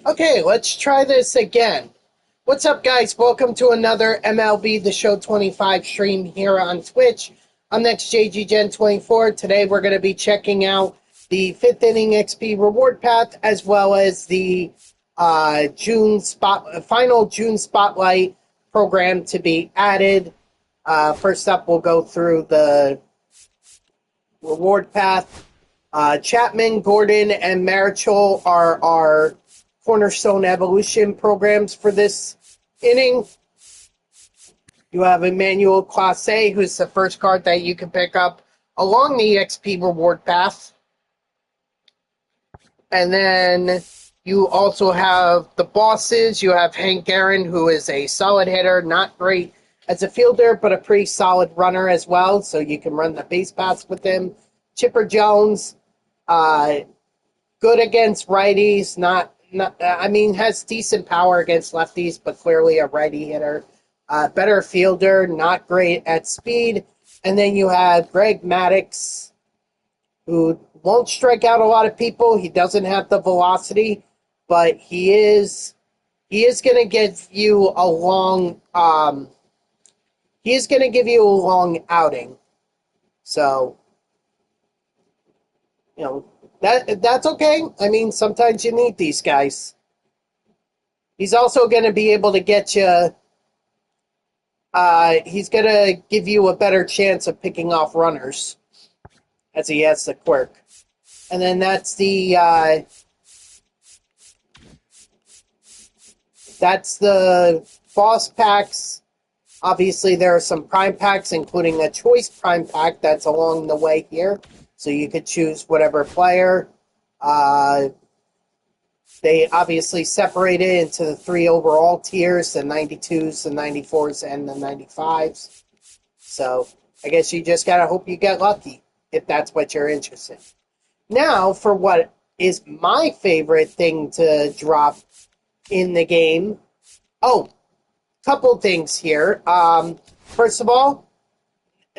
Okay, let's try this again. What's up, guys? Welcome to another MLB The Show 25 stream here on Twitch. I'm next JG Gen 24. Today we're going to be checking out the 5th inning XP reward path as well as the final June spotlight program to be added. First up, we'll go through the reward path. Chapman, Gordon, and Marichal are our cornerstone evolution programs for this inning. You have Emmanuel Clase, who's the first card that you can pick up along the XP reward path. And then you also have the bosses. You have Hank Aaron, who is a solid hitter, not great as a fielder, but a pretty solid runner as well, so you can run the base paths with him. Chipper Jones, good against righties, has decent power against lefties, but clearly a righty hitter. Better fielder, not great at speed. And then you have Greg Maddux, who won't strike out a lot of people. He doesn't have the velocity, but he is going to give you a long outing. So, that's okay. I mean, sometimes you need these guys. He's also going to be able to get you. He's going to give you a better chance of picking off runners, as he has the quirk. And then that's the boss packs. Obviously, there are some prime packs, including a choice prime pack that's along the way here. So you could choose whatever player. They obviously separated into the 3 overall tiers, the 92s, the 94s, and the 95s. So I guess you just got to hope you get lucky, if that's what you're interested in. Now, for what is my favorite thing to drop in the game. Oh, couple things here. First of all,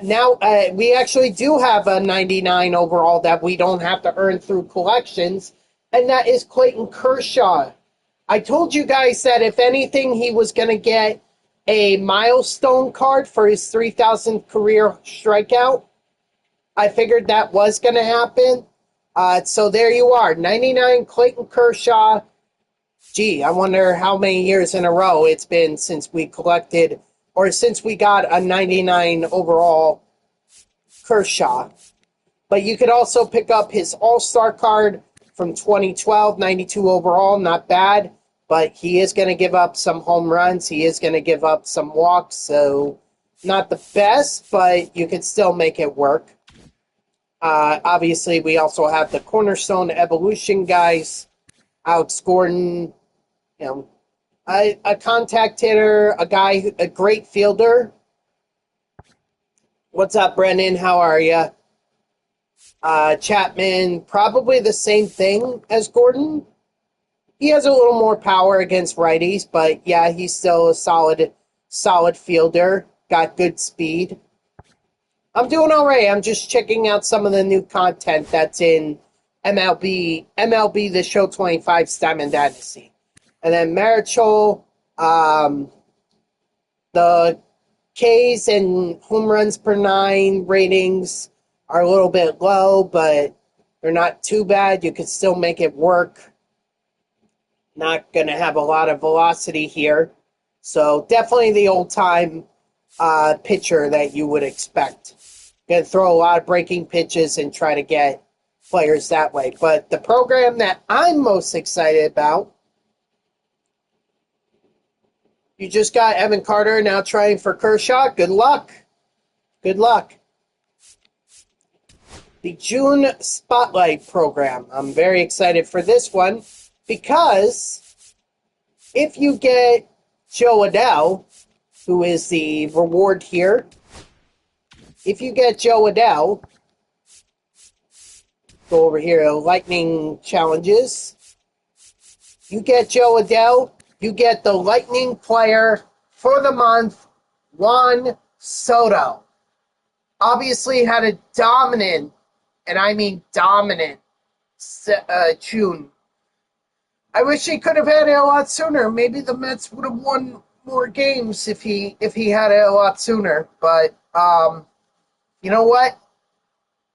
now we actually do have a 99 overall that we don't have to earn through collections, and that is Clayton Kershaw. I told you guys that if anything, he was going to get a milestone card for his 3,000th career strikeout. I figured that was going to happen. So there you are, 99 Clayton Kershaw. Gee, I wonder how many years in a row it's been since we collected, or since we got a 99 overall Kershaw. But you could also pick up his All-Star card from 2012, 92 overall, not bad. But he is going to give up some home runs. He is going to give up some walks, so not the best, but you could still make it work. Obviously, we also have the Cornerstone Evolution guys. Alex Gordon, a contact hitter, a great fielder. What's up, Brendan? How are you? Chapman, probably the same thing as Gordon. He has a little more power against righties, but yeah, he's still a solid fielder. Got good speed. I'm doing all right. I'm just checking out some of the new content that's in MLB The Show 25 Diamond Dynasty. And then Marichal, the Ks and home runs per 9 ratings are a little bit low, but they're not too bad. You could still make it work. Not going to have a lot of velocity here. So definitely the old-time pitcher that you would expect. Going to throw a lot of breaking pitches and try to get players that way. But the program that I'm most excited about, you just got Evan Carter now trying for Kershaw. Good luck. Good luck. The June Spotlight program. I'm very excited for this one because if you get Joe Adele, who is the reward here, if you get Joe Adele, go over here to Lightning Challenges. You get Joe Adele, you get the Lightning player for the month, Juan Soto. Obviously had a dominant, and I mean dominant, June. I wish he could have had it a lot sooner. Maybe the Mets would have won more games if he had it a lot sooner. But you know what?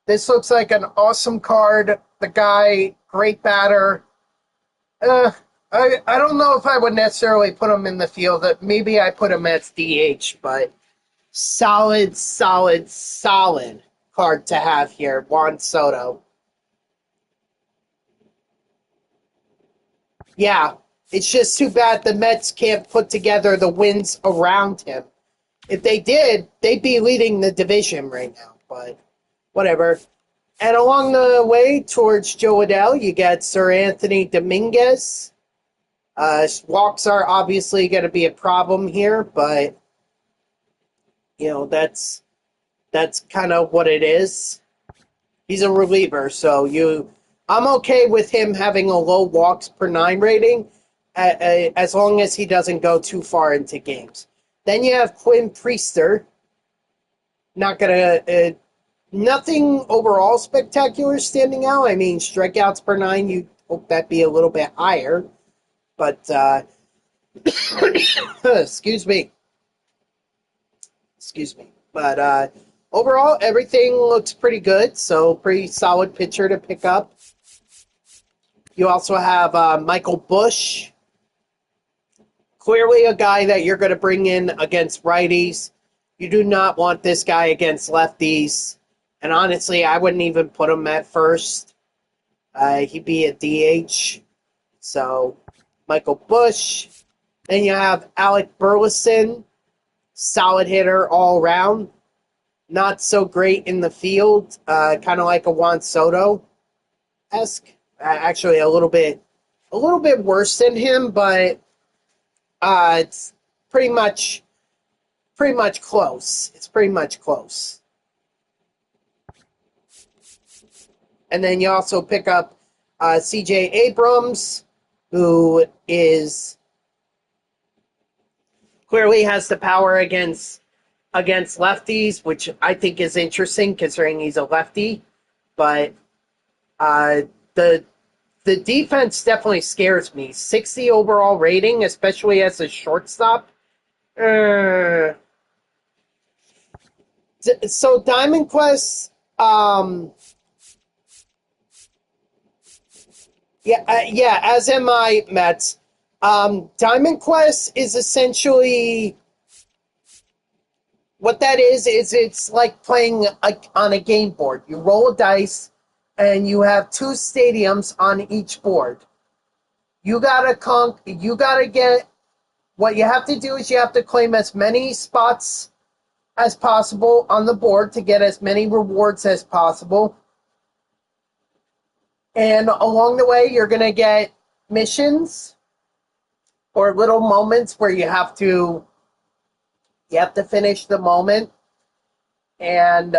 This looks like an awesome card. The guy, great batter. Uh, I don't know if I would necessarily put him in the field. Maybe I put him as DH, but solid, solid, solid card to have here, Juan Soto. Yeah, it's just too bad the Mets can't put together the wins around him. If they did, they'd be leading the division right now, but whatever. And along the way towards Joe Adell, you get Sir Anthony Dominguez. Walks are obviously going to be a problem here, but that's kind of what it is. He's a reliever, so I'm okay with him having a low walks per nine rating, as long as he doesn't go too far into games. Then you have Quinn Priester. Not gonna nothing overall spectacular standing out. I mean, strikeouts per nine, you hope that be a little bit higher, but excuse me. Excuse me. But overall, everything looks pretty good. So, pretty solid pitcher to pick up. You also have Michael Bush. Clearly, a guy that you're going to bring in against righties. You do not want this guy against lefties. And honestly, I wouldn't even put him at first. He'd be a DH. So, Michael Bush. Then you have Alec Burleson. Solid hitter all around. Not so great in the field. Kind of like a Juan Soto-esque. Actually, a little bit worse than him, but it's pretty much close. It's pretty much close. And then you also pick up C.J. Abrams, who is clearly has the power against lefties, which I think is interesting considering he's a lefty. But the defense definitely scares me. 60 overall rating, especially as a shortstop. So Diamond Quest, yeah, as am I, Mets. Diamond Quest is essentially what that is it's like playing on a game board. You roll a dice, and you have two stadiums on each board. You gotta get. What you have to do is you have to claim as many spots as possible on the board to get as many rewards as possible. And along the way, you're gonna get missions or little moments where you have to finish the moment. And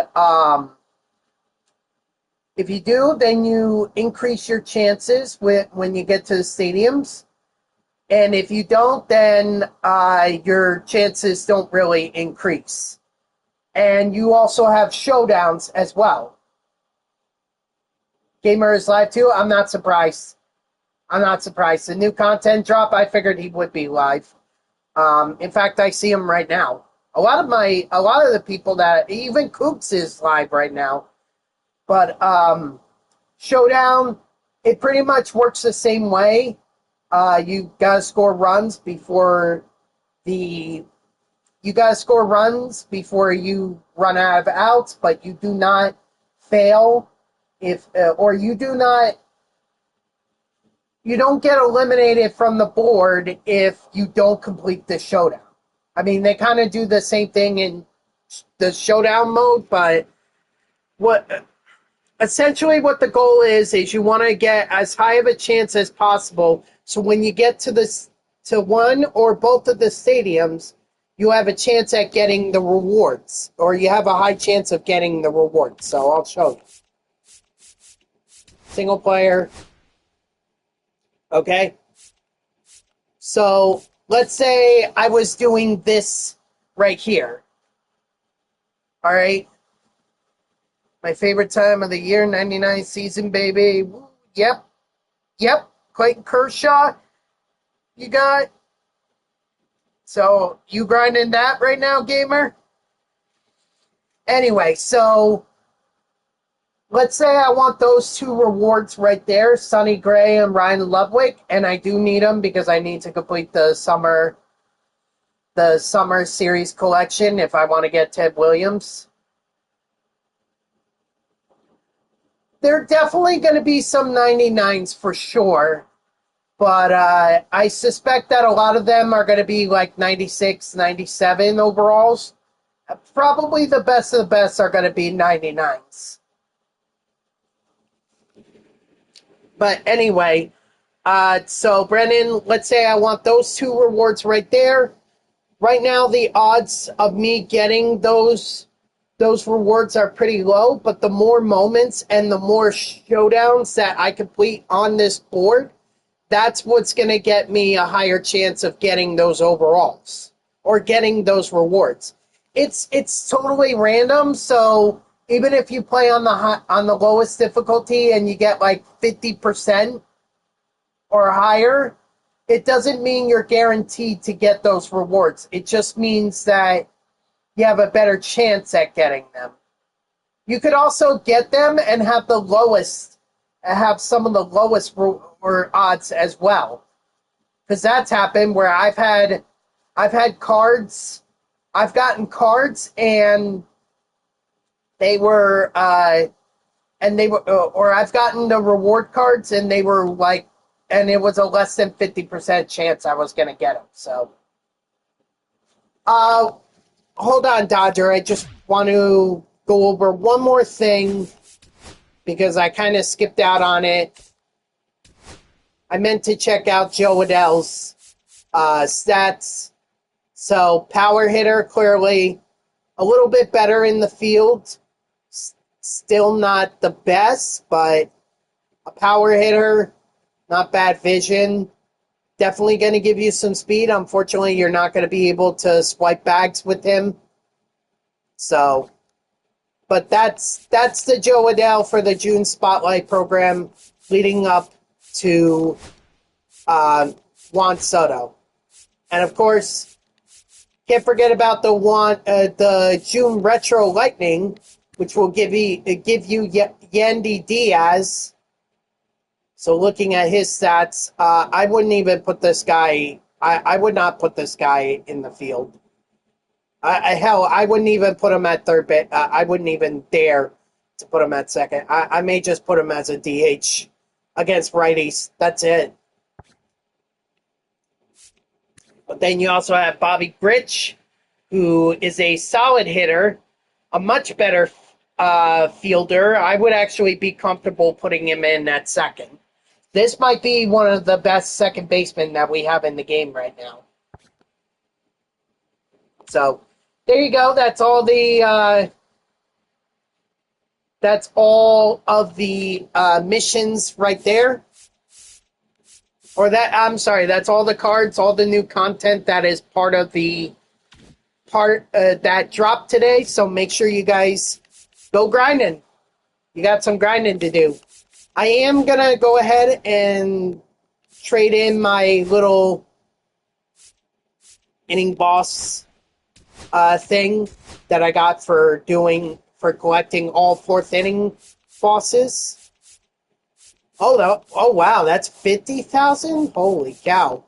if you do, then you increase your chances when you get to the stadiums. And if you don't, then your chances don't really increase. And you also have showdowns as well. Gamer is live too. I'm not surprised. The new content drop, I figured he would be live. In fact, I see him right now. A lot of the people that even Coops is live right now. But Showdown, it pretty much works the same way. You gotta score runs before you run out of outs, but you do not fail you don't get eliminated from the board if you don't complete the showdown. I mean, they kind of do the same thing in the showdown mode, but essentially what the goal is you want to get as high of a chance as possible. So when you get to one or both of the stadiums, you have a chance at getting the rewards, or you have a high chance of getting the rewards. So I'll show you. Single player. Okay. So let's say I was doing this right here. All right. My favorite time of the year, 99 season, baby. Yep. Clayton Kershaw you got. So you grinding that right now, gamer? Anyway, so let's say I want those two rewards right there, Sonny Gray and Ryan Ludwig, and I do need them because I need to complete the summer series collection if I want to get Ted Williams. There are definitely going to be some 99s for sure, but I suspect that a lot of them are going to be like 96, 97 overalls. Probably the best of the best are going to be 99s. But anyway, so Brennan, let's say I want those two rewards right there. Right now, the odds of me getting those rewards are pretty low, but the more moments and the more showdowns that I complete on this board, that's what's going to get me a higher chance of getting those overalls or getting those rewards. It's totally random, so even if you play on the lowest difficulty and you get like 50% or higher, it doesn't mean you're guaranteed to get those rewards. It just means that you have a better chance at getting them. You could also get them and have some of the lowest odds as well, because that's happened where I've had cards. I've gotten cards and they were or I've gotten the reward cards and they were like, and it was a less than 50% chance I was going to get them. So, hold on, Dodger. I just want to go over one more thing because I kind of skipped out on it. I meant to check out Joe Adell's stats. So, power hitter, clearly a little bit better in the field. Still not the best, but a power hitter, not bad vision. Definitely going to give you some speed. Unfortunately, you're not going to be able to swipe bags with him. So, but that's the Joe Adell for the June Spotlight program leading up to Juan Soto. And of course, can't forget about the June Retro Lightning, which will give you Yandy Diaz. So looking at his stats, I wouldn't even put this guy. I would not put this guy in the field. Hell, I wouldn't even put him at third base. I wouldn't even dare to put him at second. I may just put him as a DH against righties. That's it. But then you also have Bobby Grich, who is a solid hitter, a much better fielder. I would actually be comfortable putting him in at second. This might be one of the best second basemen that we have in the game right now. So, there you go. That's all of the missions right there. That's all the cards, all the new content that is part of the that dropped today. So make sure you guys go grinding. You got some grinding to do. I am going to go ahead and trade in my little inning boss thing that I got for collecting all fourth inning bosses. Oh wow, that's 50,000? Holy cow.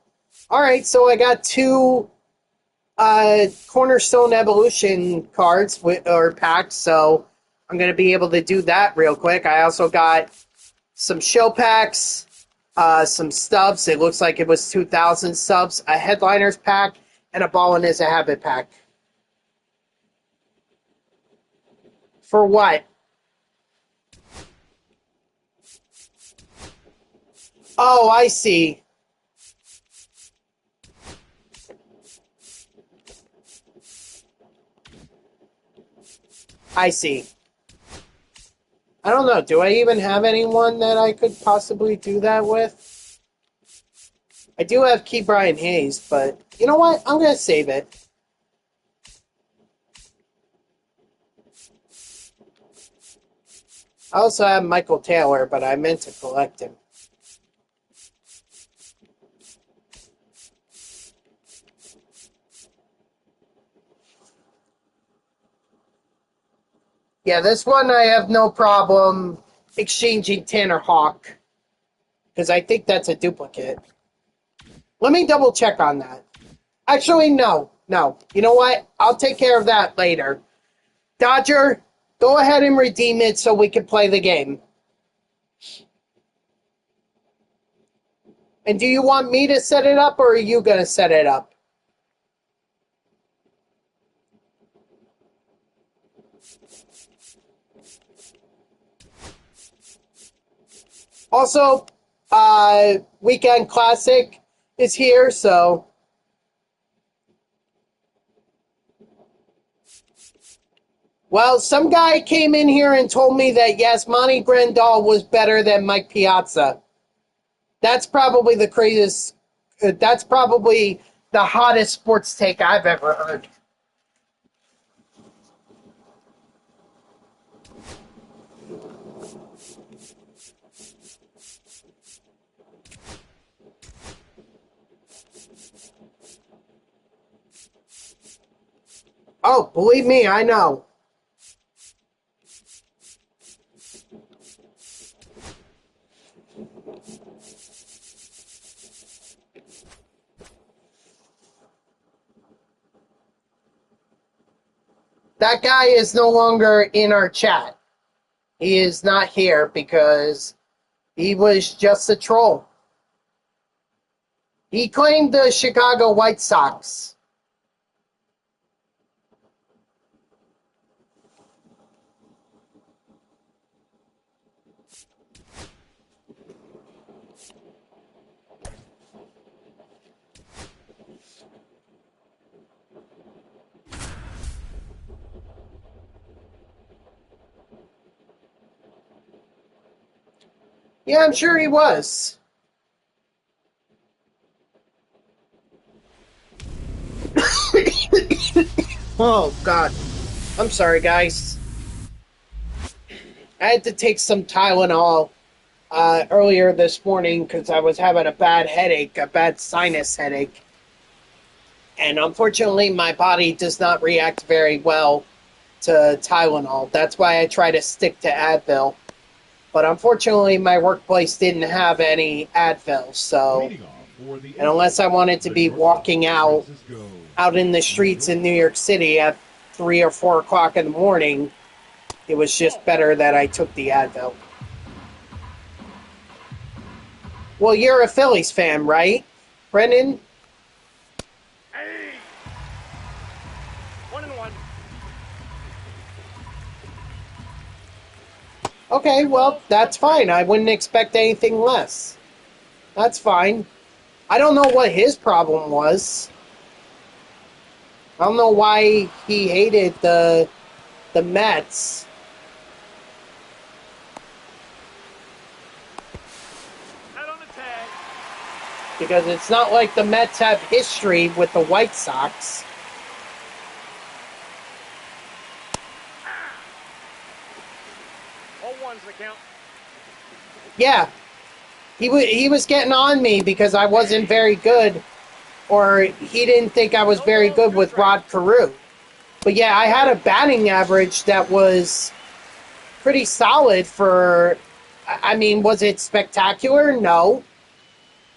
All right, so I got two Cornerstone Evolution cards or packs, so I'm going to be able to do that real quick. I also got some show packs, some stubs. It looks like it was 2,000 subs, a Headliners pack, and a Ballin' is a Habit pack. For what? Oh, I see. I see. I don't know. Do I even have anyone that I could possibly do that with? I do have Key Brian Hayes, but you know what? I'm going to save it. I also have Michael Taylor, but I meant to collect him. Yeah, this one I have no problem exchanging Tanner Hawk. Because I think that's a duplicate. Let me double check on that. Actually, no. No. You know what? I'll take care of that later. Dodger, go ahead and redeem it so we can play the game. And do you want me to set it up, or are you going to set it up? Also, Weekend Classic is here, so... Well, some guy came in here and told me that Yasmani Grandal was better than Mike Piazza. That's probably the craziest... That's probably the hottest sports take I've ever heard. Oh, believe me, I know. That guy is no longer in our chat. He is not here because he was just a troll. He claimed the Chicago White Sox. Yeah, I'm sure he was. Oh, God. I'm sorry, guys. I had to take some Tylenol earlier this morning because I was having a bad headache, a bad sinus headache. And unfortunately, my body does not react very well to Tylenol. That's why I try to stick to Advil. But unfortunately, my workplace didn't have any Advil, so... And unless I wanted to be walking out in the streets in New York City at 3 or 4 o'clock in the morning, it was just better that I took the Advil. Well, you're a Phillies fan, right, Brendan? Hey! 1-1. Okay, well, that's fine. I wouldn't expect anything less. That's fine. I don't know what his problem was. I don't know why he hated the Mets. Out on the tag. Because it's not like the Mets have history with the White Sox. All ones the count. Yeah. He was getting on me because I wasn't very good, or he didn't think I was very good with Rod Carew. But yeah, I had a batting average that was pretty solid for, I mean, was it spectacular? No.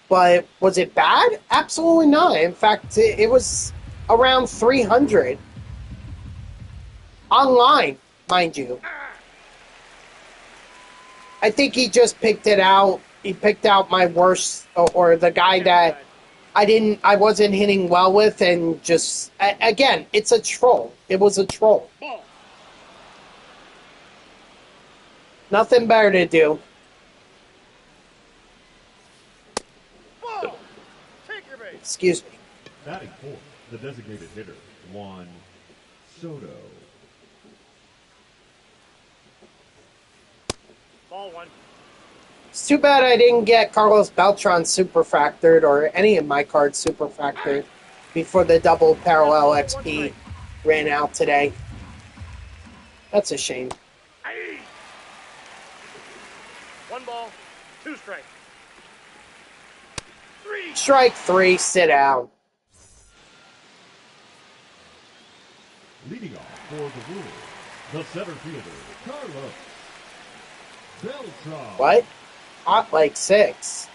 But was it bad? Absolutely not. In fact, it was around 300. Online, mind you. I think he just picked it out. He picked out my worst, or the guy that I wasn't hitting well with, and just, again, it's a troll. It was a troll. Nothing better to do. Take your base. Excuse me. Batting fourth, the designated hitter, Juan Soto. Ball one. It's too bad I didn't get Carlos Beltran superfactored, or any of my cards superfactored, before the double parallel XP ran out today. That's a shame. Aye. 1 ball, 2 strikes. 3. Strike 3, sit down. Leading off for the Brewers, The center fielder, Carlos Beltran. What? Hot like 6.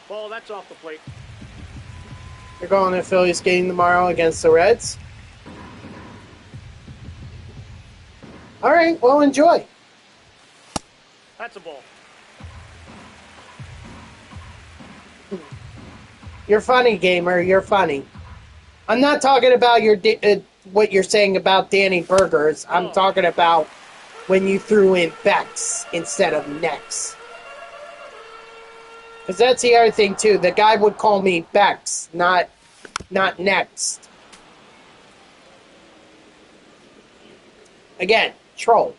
Ball, that's off the plate. You're going to Phillies game tomorrow against the Reds? All right, well, enjoy. That's a ball. You're funny, gamer. You're funny. I'm not talking about what you're saying about Danny Burgers. I'm talking about when you threw in Becks instead of Nex. Because that's the other thing, too. The guy would call me Becks, not Next. Again, troll.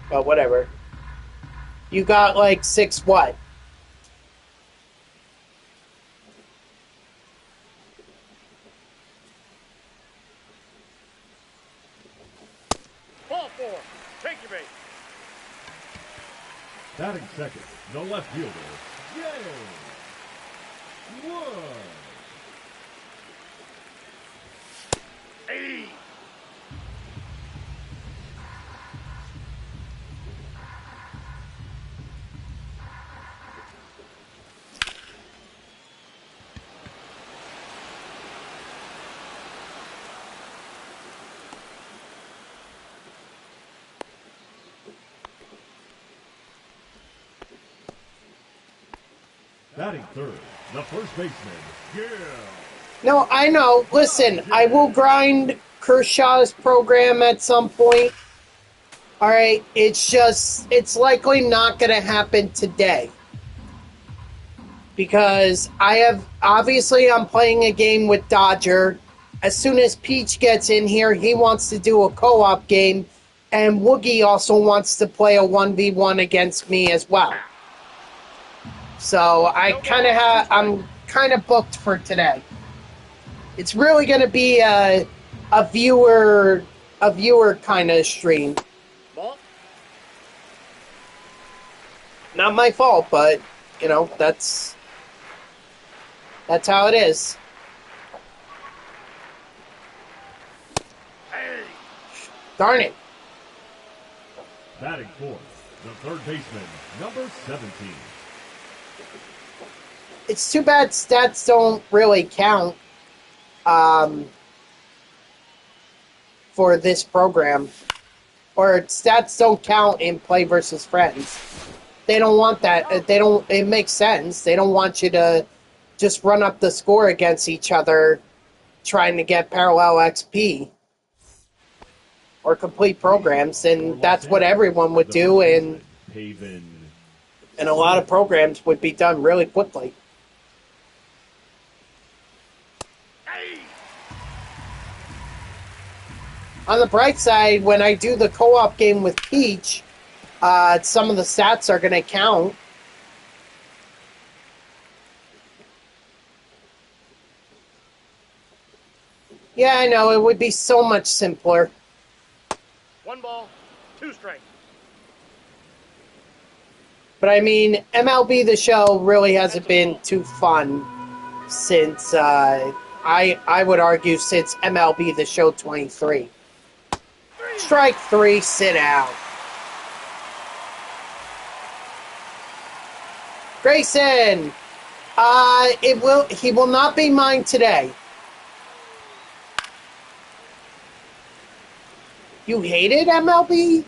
But whatever. You got like 6 what? Ball 4. Take your base. Batting second, the left fielder, James Wood. Hey. Batting third, the first baseman, Gil. No, I know. Listen, I will grind Kershaw's program at some point. All right, it's likely not going to happen today. Because I'm playing a game with Dodger. As soon as Peach gets in here, he wants to do a co-op game. And Woogie also wants to play a 1v1 against me as well. So I'm kind of booked for today. It's really going to be a viewer kind of stream. Ball. Not my fault, but you know, that's how it is. Hey. Darn it. Batting fourth, the third baseman, number 17. It's too bad stats don't really count for this program. Or stats don't count in Play versus Friends. They don't want that. It makes sense. They don't want you to just run up the score against each other trying to get parallel XP or complete programs, and that's what everyone would do, and a lot of programs would be done really quickly. On the bright side, when I do the co-op game with Peach, some of the stats are going to count. Yeah, I know. It would be so much simpler. 1 ball, 2 strikes. But I mean, MLB The Show really hasn't been too fun since, I would argue, since MLB The Show 23. Strike 3, sit out. Grayson, he will not be mine today. You hated MLB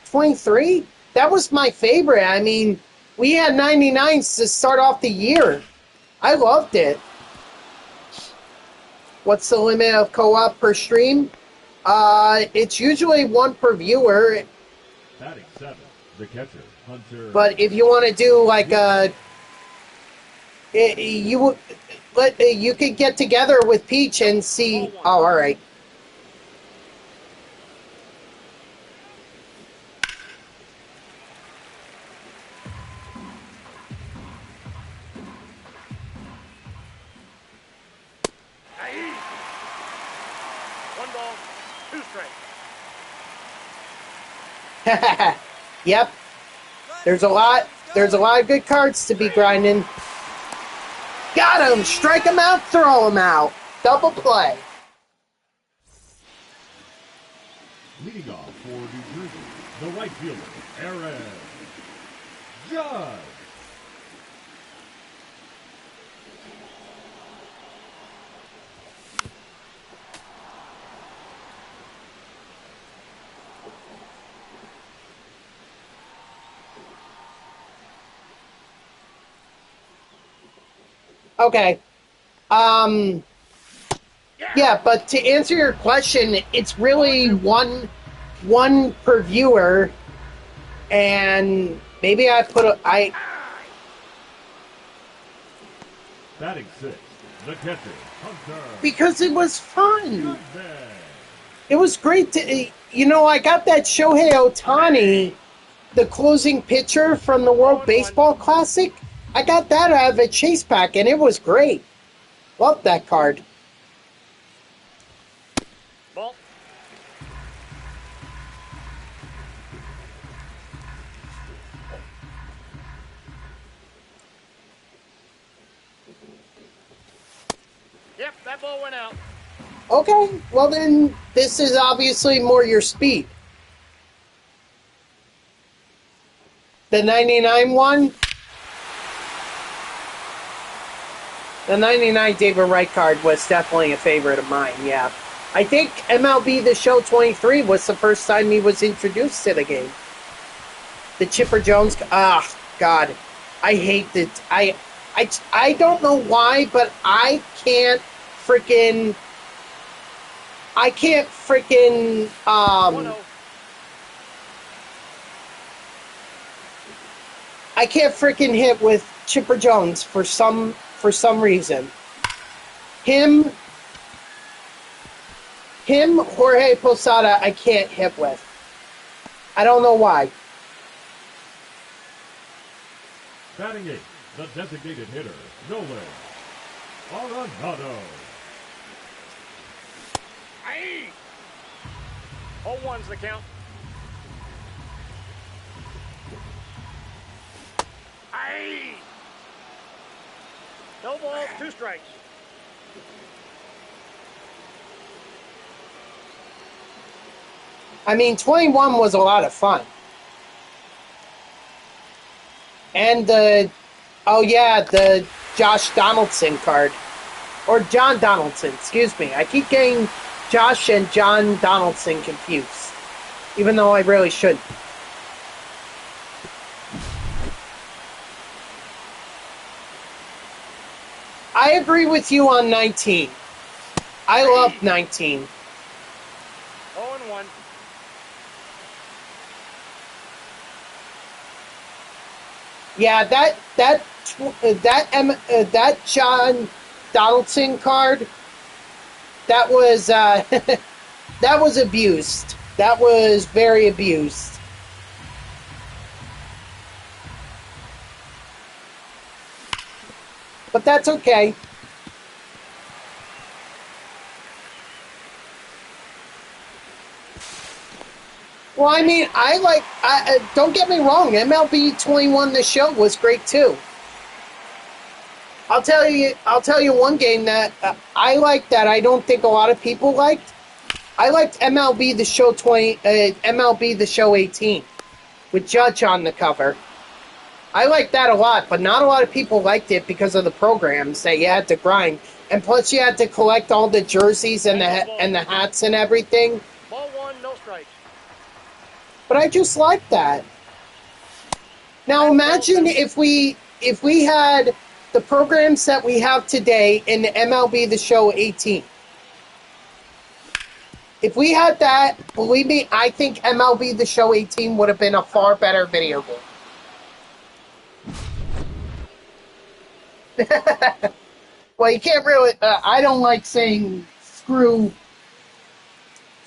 23? That was my favorite. I mean, we had 99s to start off the year. I loved it. What's the limit of co-op per stream? It's usually 1 per viewer. Batting 7, the catcher, Hunter. But if you want to do like you could get together with Peach and see. Oh, all right. Yep. There's a lot of good cards to be grinding. Got him! Strike him out, throw him out. Double play. Leading off for New Jersey, the right fielder, Aaron Judge. Okay. Yeah, but to answer your question, it's really one per viewer, and maybe I put Batting sixth, the catcher, Hunter. because it was fun. Goodman. It was great to, I got that Shohei Ohtani, the closing pitcher from the World Baseball Classic. I got that out of a chase pack, and it was great. Loved that card. Ball. Yep, that ball went out. Okay, well then, this is obviously more your speed. The 99 one? The 99 David Wright card was definitely a favorite of mine, yeah. I think MLB The Show 23 was the first time he was introduced to the game. The Chipper Jones... God. I hate it. I don't know why, but I can't freaking... 1-0. I can't freaking hit with Chipper Jones for some reason. Him, Jorge Posada, I can't hit with. I don't know why. Batting eighth, the designated hitter, Nolan Arenado. Aye. 0-1's the count. Aye. No ball, 2 strikes. I mean, 21 was a lot of fun. And the Josh Donaldson card. Or John Donaldson, excuse me. I keep getting Josh and John Donaldson confused. Even though I really shouldn't. I agree with you on 19. I love 19. 0-1. Yeah, that John Donaldson card, that was that was abused. That was very abused. But that's okay. Well, I mean, don't get me wrong, MLB 21 The Show was great too. I'll tell you one game that I liked that I don't think a lot of people liked. I liked MLB The Show MLB The Show 18 with Judge on the cover. I liked that a lot, but not a lot of people liked it because of the programs that you had to grind, and plus you had to collect all the jerseys and the hats and everything. Ball 1, no strikes. But I just like that. Now imagine if we had the programs that we have today in MLB The Show 18. If we had that, believe me, I think MLB The Show 18 would have been a far better video game. Well, you can't really... I don't like saying screw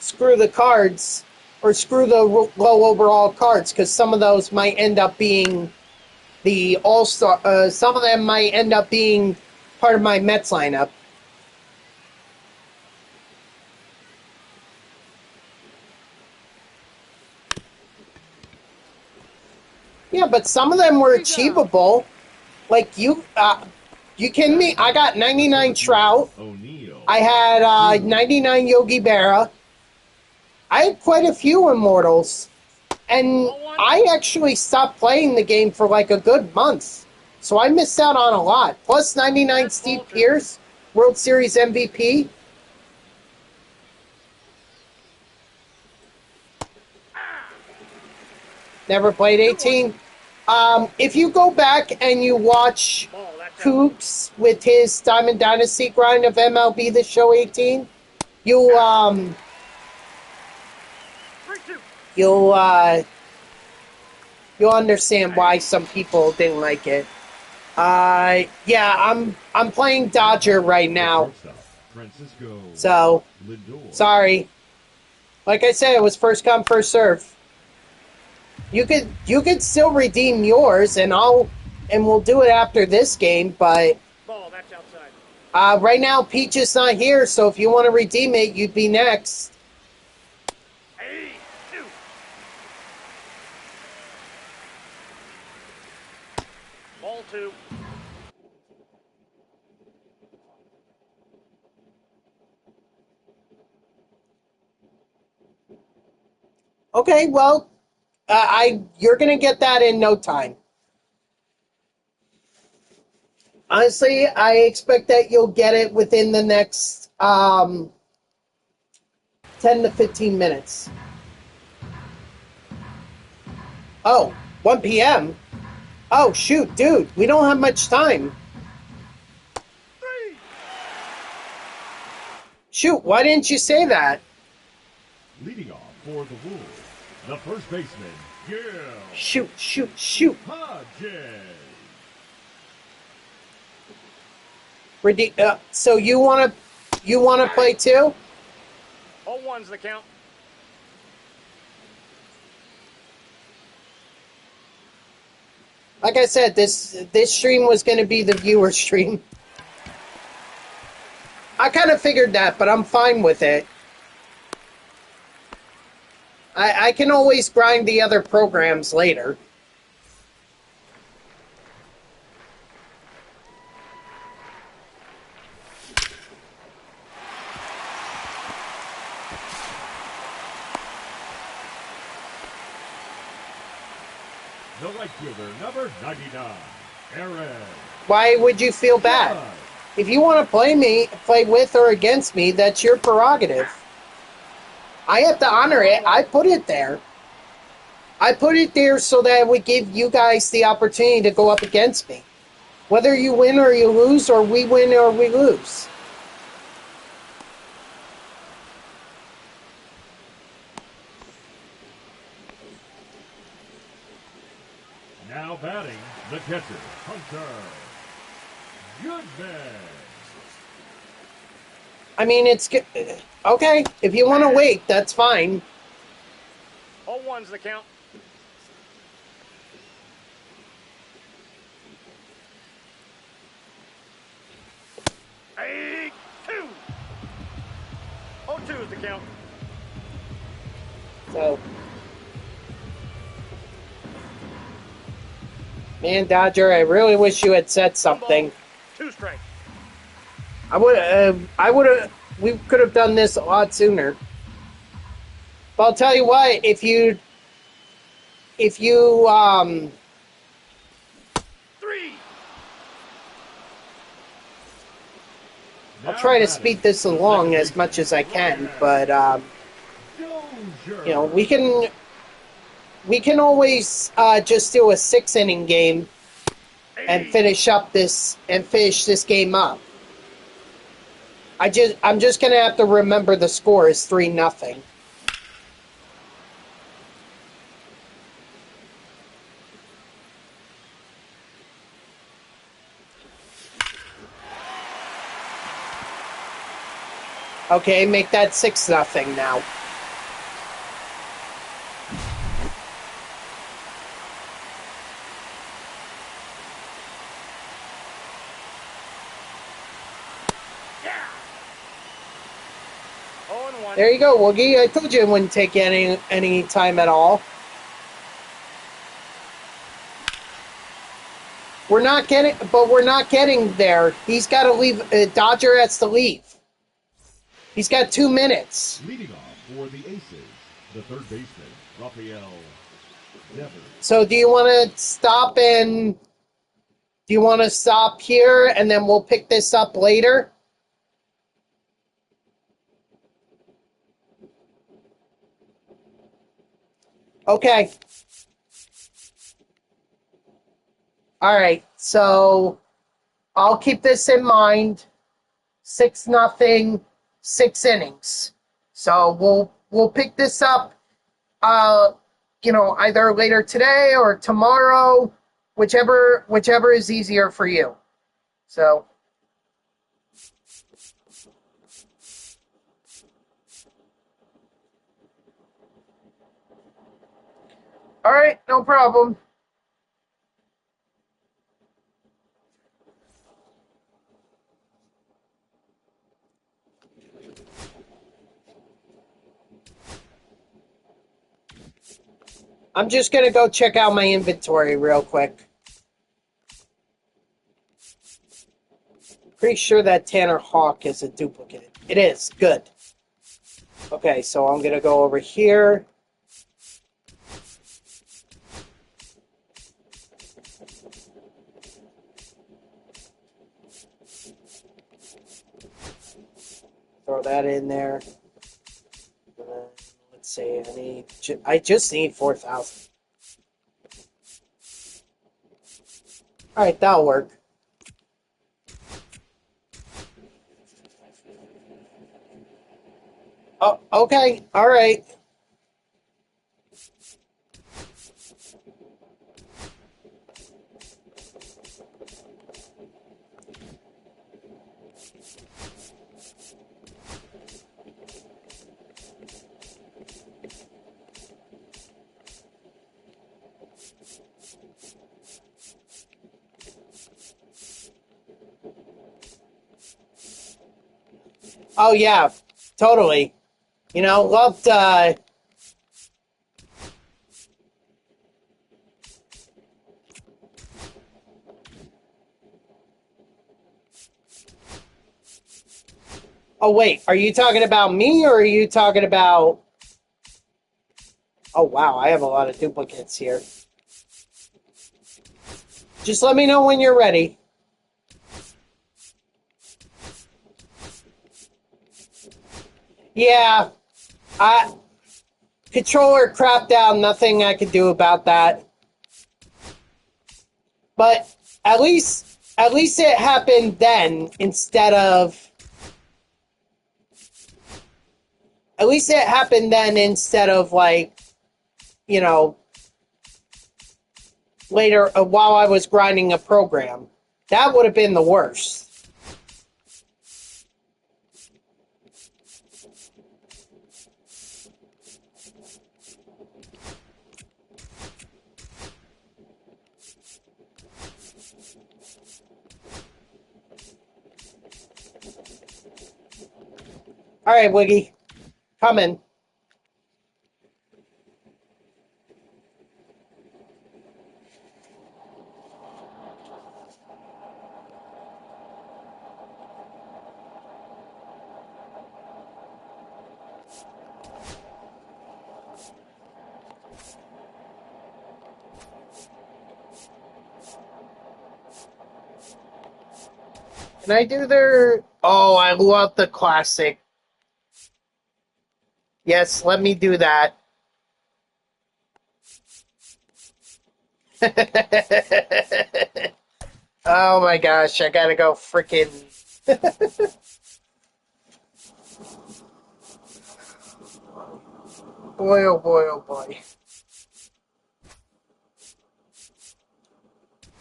the cards, or screw the low overall cards, because some of those might end up being the all-star... some of them might end up being part of my Mets lineup. Yeah, but some of them were achievable. Like you kidding me? I got 99 Trout. O'Neill. I had 99 Yogi Berra. I had quite a few Immortals. And I actually stopped playing the game for like a good month. So I missed out on a lot. Plus 99 Steve Pearce, World Series MVP. Never played 18. If you go back and you watch Coops with his Diamond Dynasty grind of MLB The Show 18, you'll you'll understand why some people didn't like it. Yeah, I'm playing Dodger right now. Francisco So, Lindor. sorry. Like I said, it was first come, first serve. You could still redeem yours, and we'll do it after this game. But Ball, that's outside. right now, Peach is not here, so if you want to redeem it, you'd be next. Hey, two. Ball two. Okay, well, you're gonna get that in no time. Honestly, I expect that you'll get it within the next 10 to 15 minutes. Oh, 1 p.m.? Oh, shoot, dude, we don't have much time. Three. Shoot, why didn't you say that? Leading off for the Wolves, the first baseman, Gil Shoot. Hodges. So you wanna play too? 0-1's the count. Like I said, this stream was gonna be the viewer stream. I kind of figured that, but I'm fine with it. I can always grind the other programs later. The right fielder, number 99, Aaron. Why would you feel bad? Judge. If you want to play with or against me, that's your prerogative. I have to honor it. I put it there. I put it there so that it would give you guys the opportunity to go up against me. Whether you win or you lose, or we win or we lose. Now batting, the catcher, Hunter Goodman. I mean, it's good. Okay, if you want to wait, that's fine. 0-1's the count. Hey, two. 0-2 is the count. So, man, Dodger, I really wish you had said something. 2 strikes. We could have done this a lot sooner. But I'll tell you what, if you 3. I'll try to speed this along as much as I can, but we can always just do a 6-inning game and finish this game up. I'm just gonna have to remember the score is 3-0. Okay, make that 6-0 now. There you go, Woogie. I told you it wouldn't take any time at all. We're not getting there. He's got to leave. Dodger has to leave. He's got 2 minutes. Leading off for the Aces, the third baseman, Rafael Devers. So do you want to stop here and then we'll pick this up later? Okay. All right. So I'll keep this in mind. 6-0, 6 innings. So we'll pick this up either later today or tomorrow, whichever is easier for you. So all right, no problem. I'm just going to go check out my inventory real quick. Pretty sure that Tanner Hawk is a duplicate. It is. Good. Okay, so I'm going to go over here. Throw that in there. Let's see, I just need 4,000. All right, that'll work. Oh, okay, all right. Oh, yeah, totally. Loved, Oh, wait, are you talking about me or are you talking about... Oh, wow, I have a lot of duplicates here. Just let me know when you're ready. Yeah, controller crapped out, nothing I could do about that. But at least it happened then instead of... At least it happened then instead of, later while I was grinding a program. That would have been the worst. All right, Wiggy. Coming. Can I do their... Oh, I love the classic. Yes, let me do that. Oh my gosh, I gotta go freaking... Boy, oh boy, oh boy.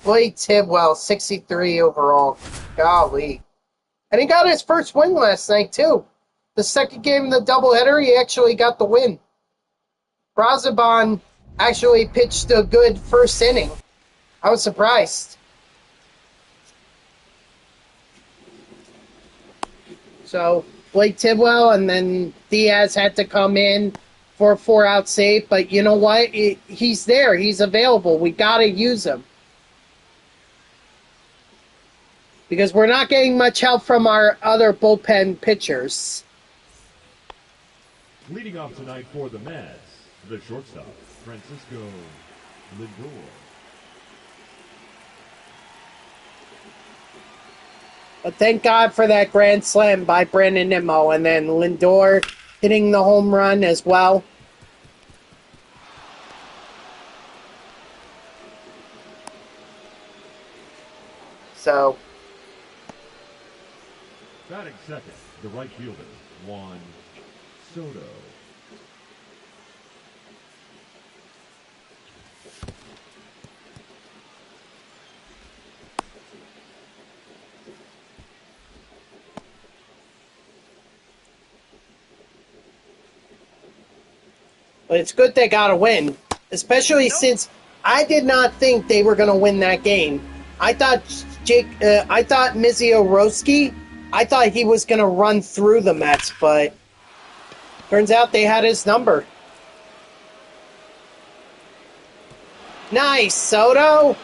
Blake Tidwell, 63 overall. Golly. And he got his first win last night, too. The second game of the doubleheader, he actually got the win. Brazaban actually pitched a good first inning. I was surprised. So, Blake Tidwell, and then Diaz had to come in for a 4-out save. But you know what? He's there. He's available. We got to use him. because we're not getting much help from our other bullpen pitchers. Leading off tonight for the Mets, the shortstop, Francisco Lindor. But thank God for that grand slam by Brandon Nimmo, and then Lindor hitting the home run as well. So, Batting second, the right fielder, Juan Soto. but it's good they got a win, especially since I did not think they were going to win that game. I thought Mizzy I thought he was going to run through the Mets, but turns out they had his number. Nice, Soto.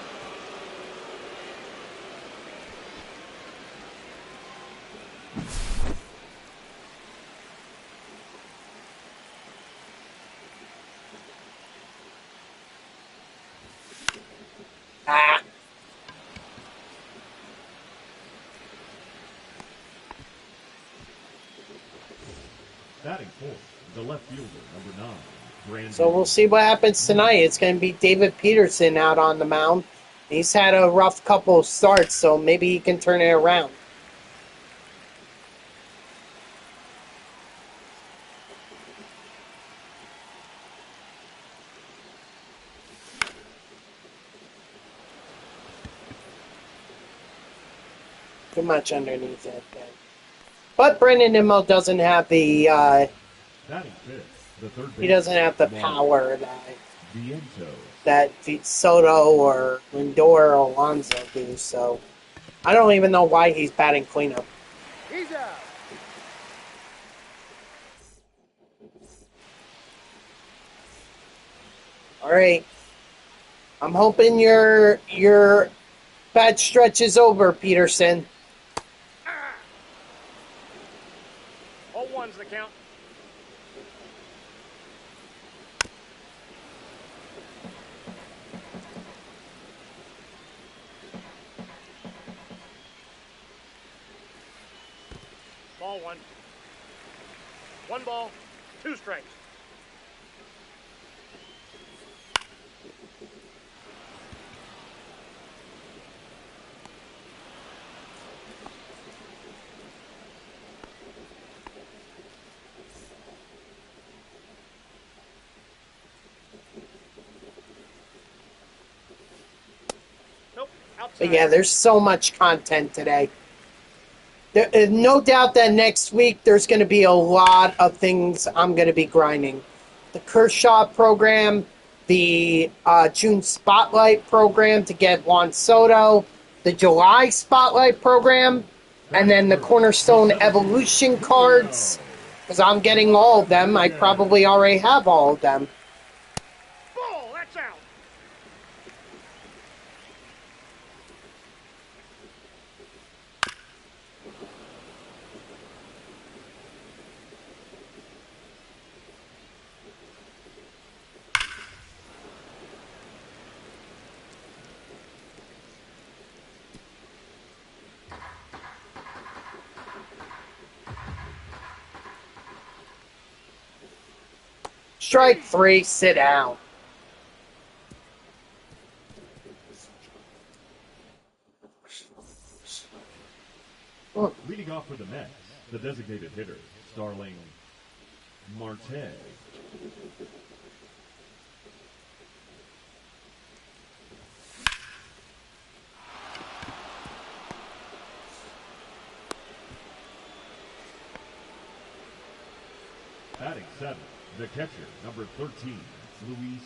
Ah. Batting fourth, the left fielder, number 9, Brandon. So we'll see what happens tonight. It's going to be David Peterson out on the mound. He's had a rough couple of starts, so maybe he can turn it around. Too much underneath it. But Brendan Nimmo doesn't have the Batting fifth, the third he doesn't have the baseman, power Vientos. that Soto or Lindor or Alonso do. So I don't even know why he's batting cleanup. He's out. All right, I'm hoping your bad stretch is over, Peterson. 0-1's the count. Ball one. 1 ball, 2 strikes. Nope, outside. But yeah, there's so much content today. There is no doubt that next week there's going to be a lot of things I'm going to be grinding. The Kershaw program, the June Spotlight program to get Juan Soto, the July Spotlight program, and then the Cornerstone Evolution cards, because I'm getting all of them. I probably already have all of them. Ball, that's out. Strike 3, sit down. Leading off for the Mets, the designated hitter, Starling Marte. Batting seventh, the catcher, number 13, Luis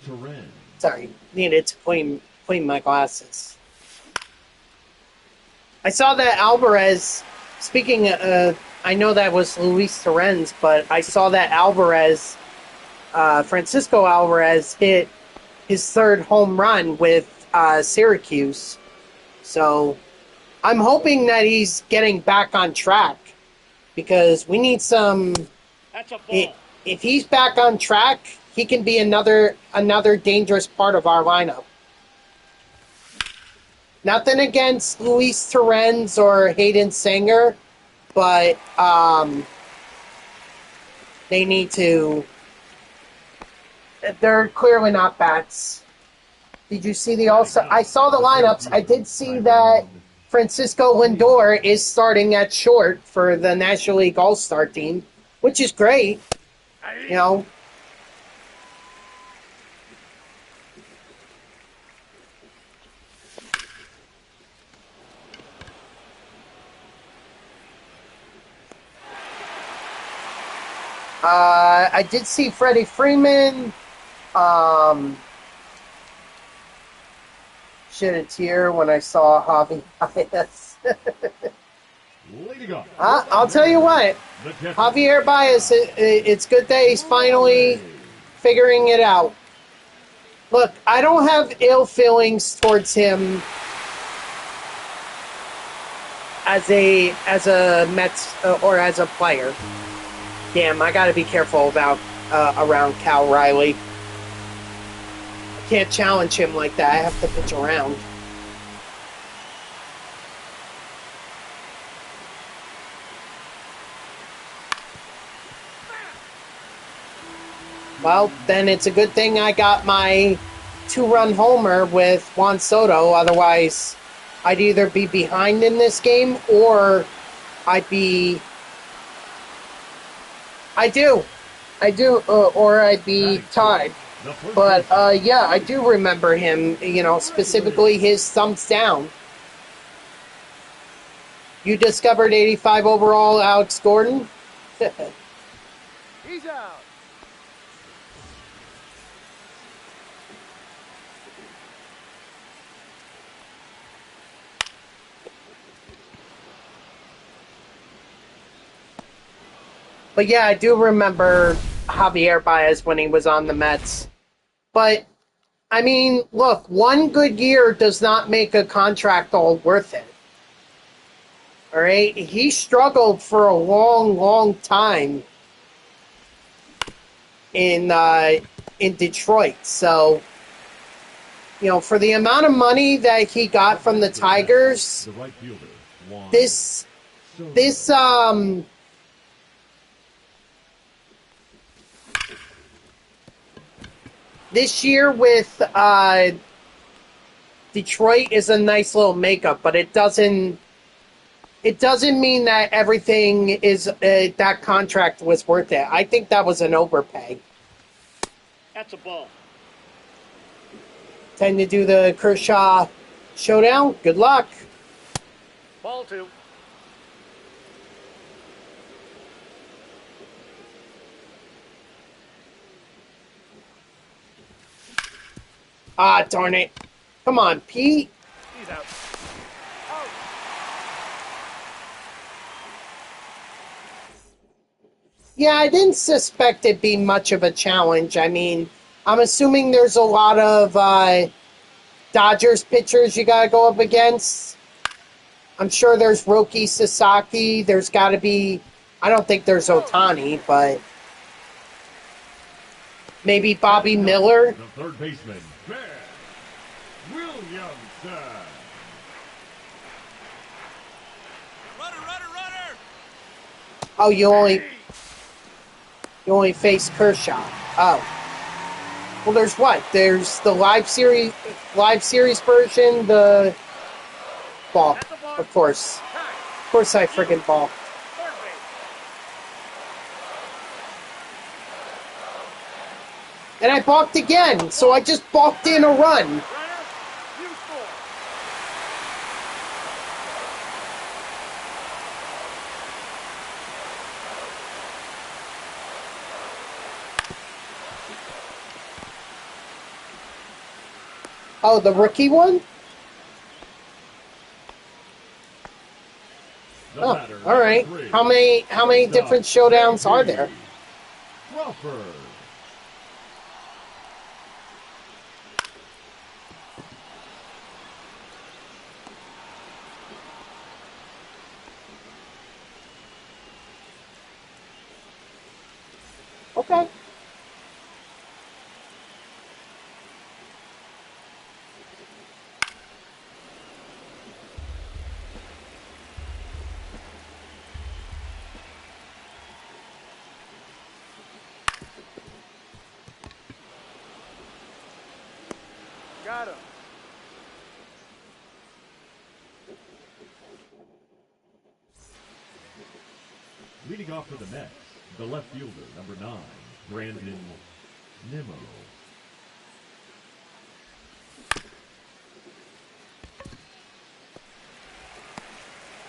Torren. Sorry, needed to clean my glasses. I saw that Alvarez, speaking of, I know that was Luis Torrens, but I saw that Francisco Alvarez hit his 3rd home run with Syracuse. So, I'm hoping that he's getting back on track because we need some. That's a ball. If he's back on track, he can be another dangerous part of our lineup. Nothing against Luis Torrens or Hayden Singer, but they need to. They're clearly not bats. Did you see the All-Star? I saw the lineups. I did see that Francisco Lindor is starting at short for the National League All-Star team, which is great. You know. I did see Freddie Freeman. Shed a tear when I saw Javi Baez. I'll tell you what, Javier Baez, it's good that he's finally figuring it out. Look, I don't have ill feelings towards him as a Mets or as a player. Damn, I got to be careful about around Cal Riley. I can't challenge him like that. I have to pitch around. Well, then it's a good thing I got my 2-run homer with Juan Soto. Otherwise, I'd either be behind in this game or I'd be... or I'd be tied. But, yeah, I do remember him, you know, specifically his thumbs down. You discovered 85 overall Alex Gordon? He's out. But yeah, I do remember Javier Baez when he was on the Mets. But, I mean, look, one good year does not make a contract all worth it. All right? He struggled for a long, long time in Detroit. So, you know, for the amount of money that he got from the Tigers, this year with Detroit is a nice little makeup, but it doesn't mean that everything is that contract was worth it. I think that was an overpay. That's a ball. Time to do the Kershaw showdown. Good luck. Ball 2. Ah, darn it. Come on, Pete. He's out. Yeah, I didn't suspect it'd be much of a challenge. I mean, I'm assuming there's a lot of Dodgers pitchers you got to go up against. I'm sure there's Roki Sasaki. There's got to be... I don't think there's Ohtani, but... maybe Bobby Miller. The third baseman, Ben Williamson. Runner! Oh, you only face Kershaw. Oh. Well, there's what? There's the live series version, the ball. Of course. Of course I friggin' ball. Third base. And I balked again, so I just balked in a run. Runner, you score. Oh, the rookie one? The Oh, batter, all right. number 3, How many different showdowns are there? Crawford. Okay. Got him. Leading off for the Mets, the left fielder, number 9, Brandon Nimmo.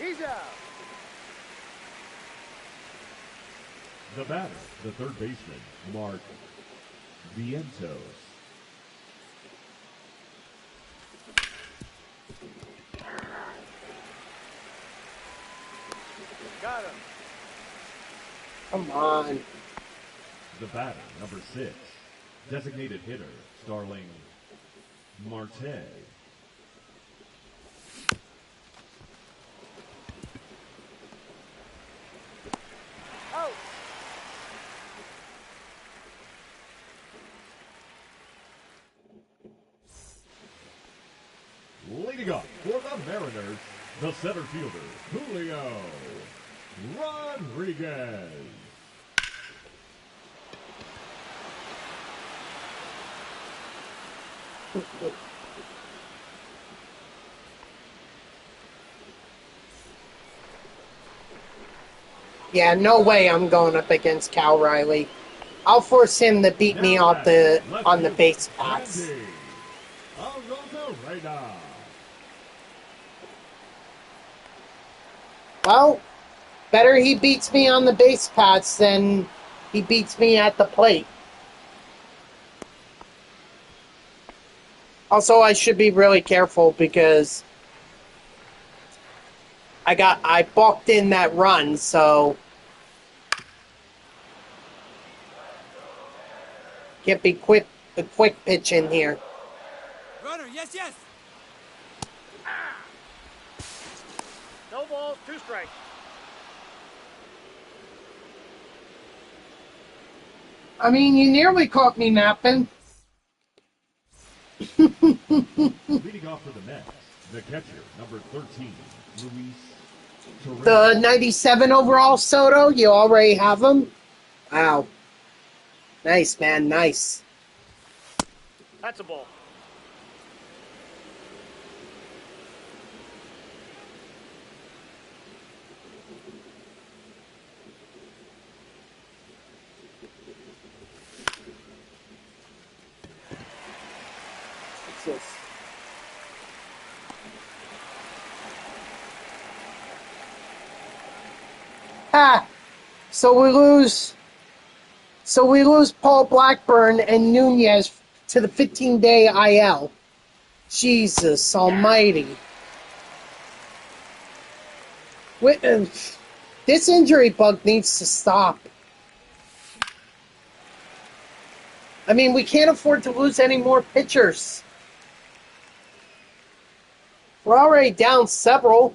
He's out. The batter, the third baseman, Mark Vientos. Got him. Come on. The batter, number 6, designated hitter, Starling Marte. Out. Leading up for the Mariners, the center fielder, Julio Rodriguez. Yeah, no way I'm going up against Cal Riley. I'll force him to beat me Now off the batting, on the left base fielder, paths. Randy Arozarena. Well, better he beats me on the base paths than he beats me at the plate. Also, I should be really careful because I balked in that run, so can't be a quick pitch in here. Runner, yes, yes. No balls, 2 strikes. I mean, you nearly caught me napping. Leading off for the Mets, the catcher, number 13, Luis Torres. The 97 overall Soto, you already have him? Wow. Nice, man, nice. That's a ball. What's this? Ah, so we lose Paul Blackburn and Nunez to the 15-day IL. Jesus almighty. This injury bug needs to stop. I mean, we can't afford to lose any more pitchers. We're already down several.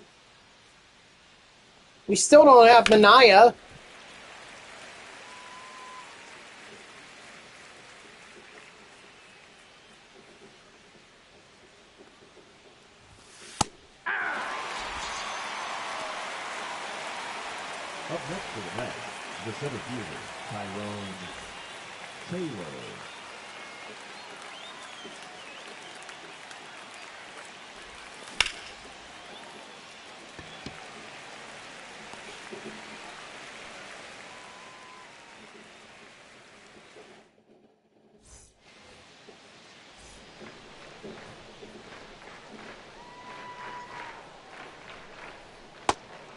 We still don't have Mania. Up next for the Mets, the center fielder, Tyrone Taylor.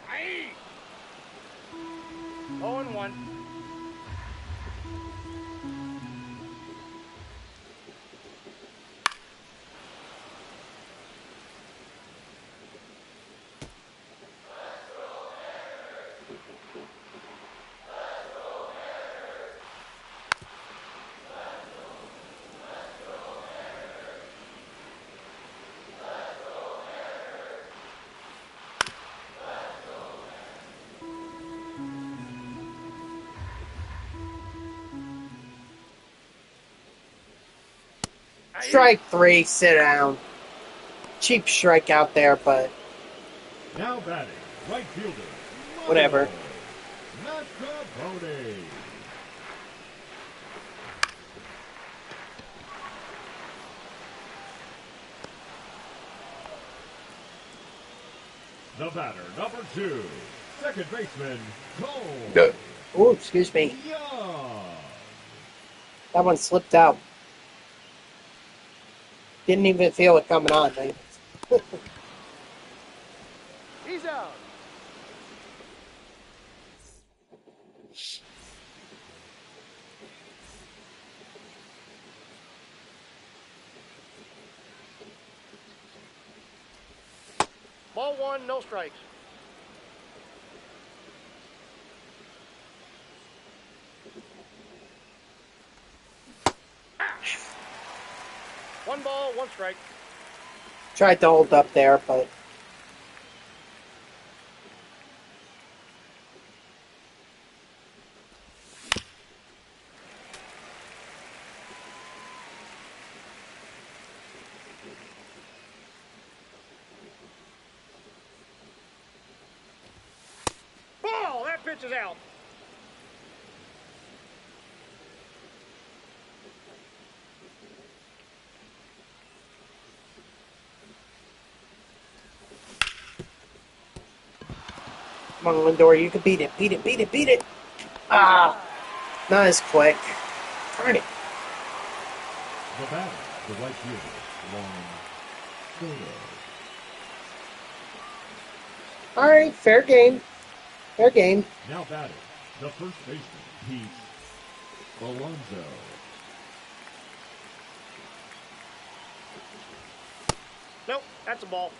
Aye. 0-1. Strike 3, sit down. Cheap strike out there, but Now batting, right fielder. whatever. Matabone. The batter, number 2, second baseman, Cole. Oh, excuse me. Young. That one slipped out. Didn't even feel it coming on. Man. He's out. Ball 1, no strikes. One ball, one strike. Tried to hold up there, but Ball! That pitch is out. come on, Lindor, you can beat it. Beat it, beat it, beat it. Ah, not as quick. Darn it. The batter, the right fielder, Juan Soto. All right, fair game. Fair game. Now batting, the first baseman, Pete Alonso. Nope, that's a ball.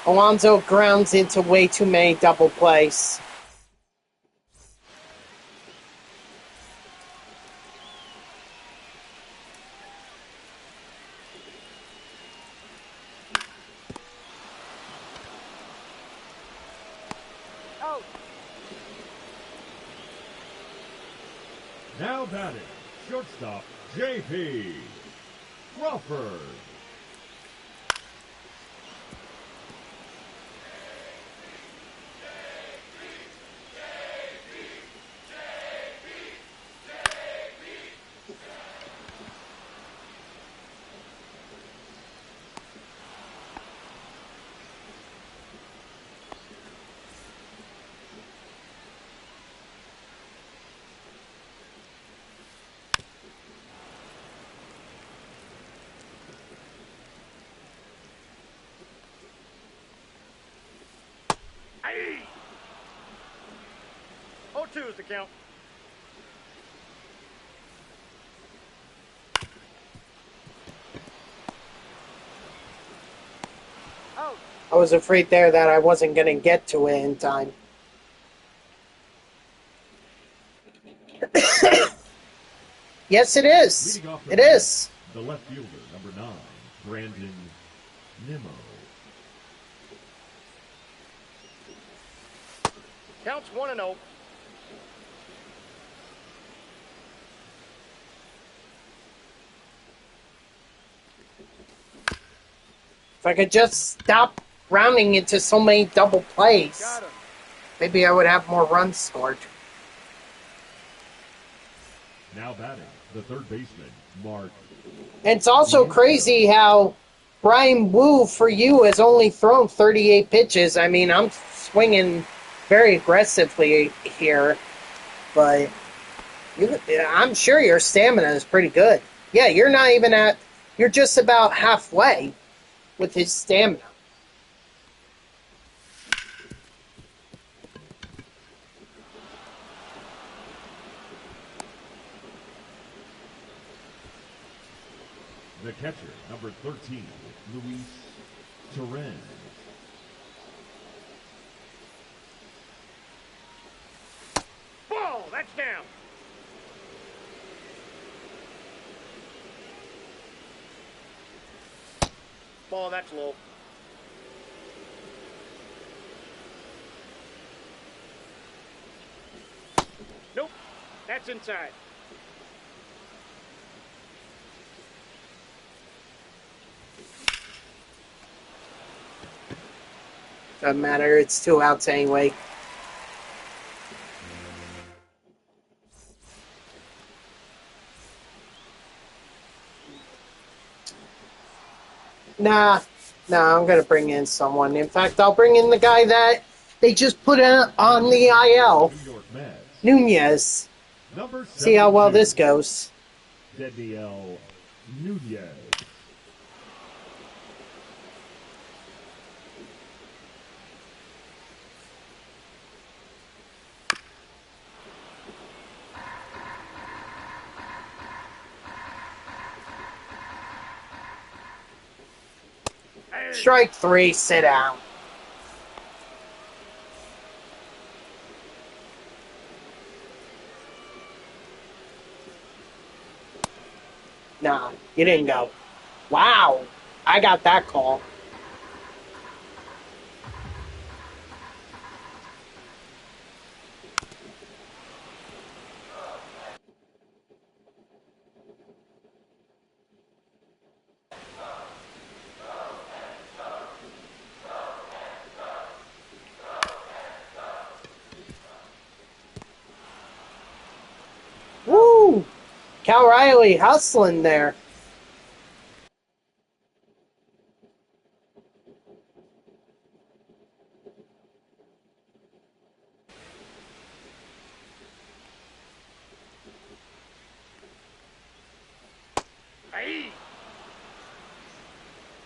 Alonso grounds into way too many double plays. Out. Now batting, shortstop, J.P. Crawford. Aye. 0-2 is the count. Out. I was afraid there that I wasn't going to get to it in time. Yes, it is. Leading off the It bat, is. The left fielder, number 9, Brandon Nimmo. Counts 1-0. If I could just stop rounding into so many double plays, Got him. maybe I would have more runs scored. Now batting, the third baseman, Mark. And it's also crazy how Brian Wu, for you, has only thrown 38 pitches. I mean, I'm swinging very aggressively here, but I'm sure your stamina is pretty good. Yeah, you're not even at, you're just about halfway with his stamina. The catcher, number 13, Luis Torres. Ball! That's down. ball that's low. Nope, that's inside. Doesn't matter. It's 2 outs anyway. Nah, I'm going to bring in someone. In fact, I'll bring in the guy that they just put on the IL, New York Mets. Nunez. Number See how well 72, this goes. Daniel Nunez. Strike 3, sit down. Nah, you didn't go. Wow, I got that call. Woo! Cal Riley hustling there. Hey!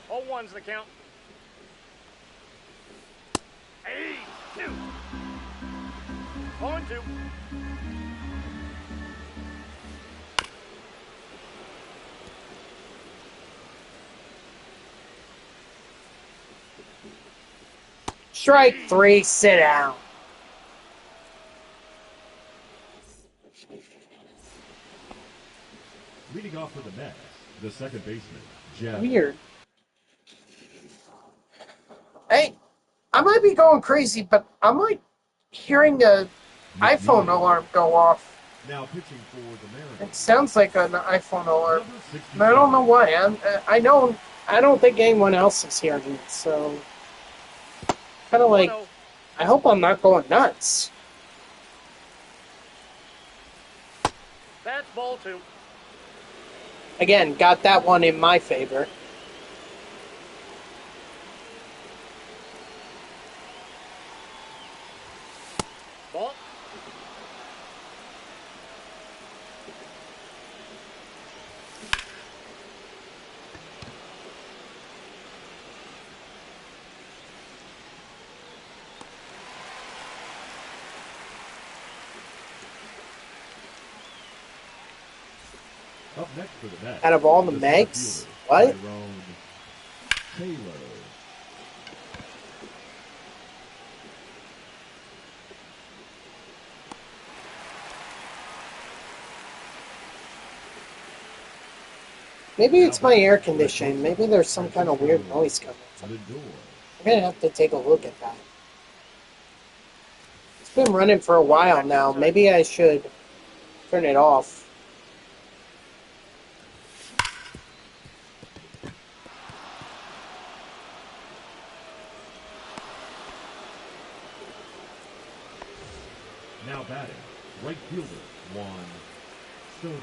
0-1's the count. Hey! 2. 0-2. Strike 3, sit down. Leading off for the Mets, the second baseman, Jeff. Weird. Hey, I might be going crazy, but I'm like hearing a iPhone alarm go off. Now pitching for the Mariners. It sounds like an iPhone alarm. Number 67, And I don't know why. I don't think anyone else is hearing it, so kind of like, 1-0. I hope I'm not going nuts. That's ball 2. Again, got that one in my favor. Ball. Up next for the Mets. Out of all the center Megs? fielder, What? Tyrone Taylor. Maybe it's my air conditioning. Maybe there's some kind of weird noise coming from it. Lindor. I'm going to have to take a look at that. It's been running for a while now. Maybe I should turn it off. Now batting, right fielder, Juan Soto.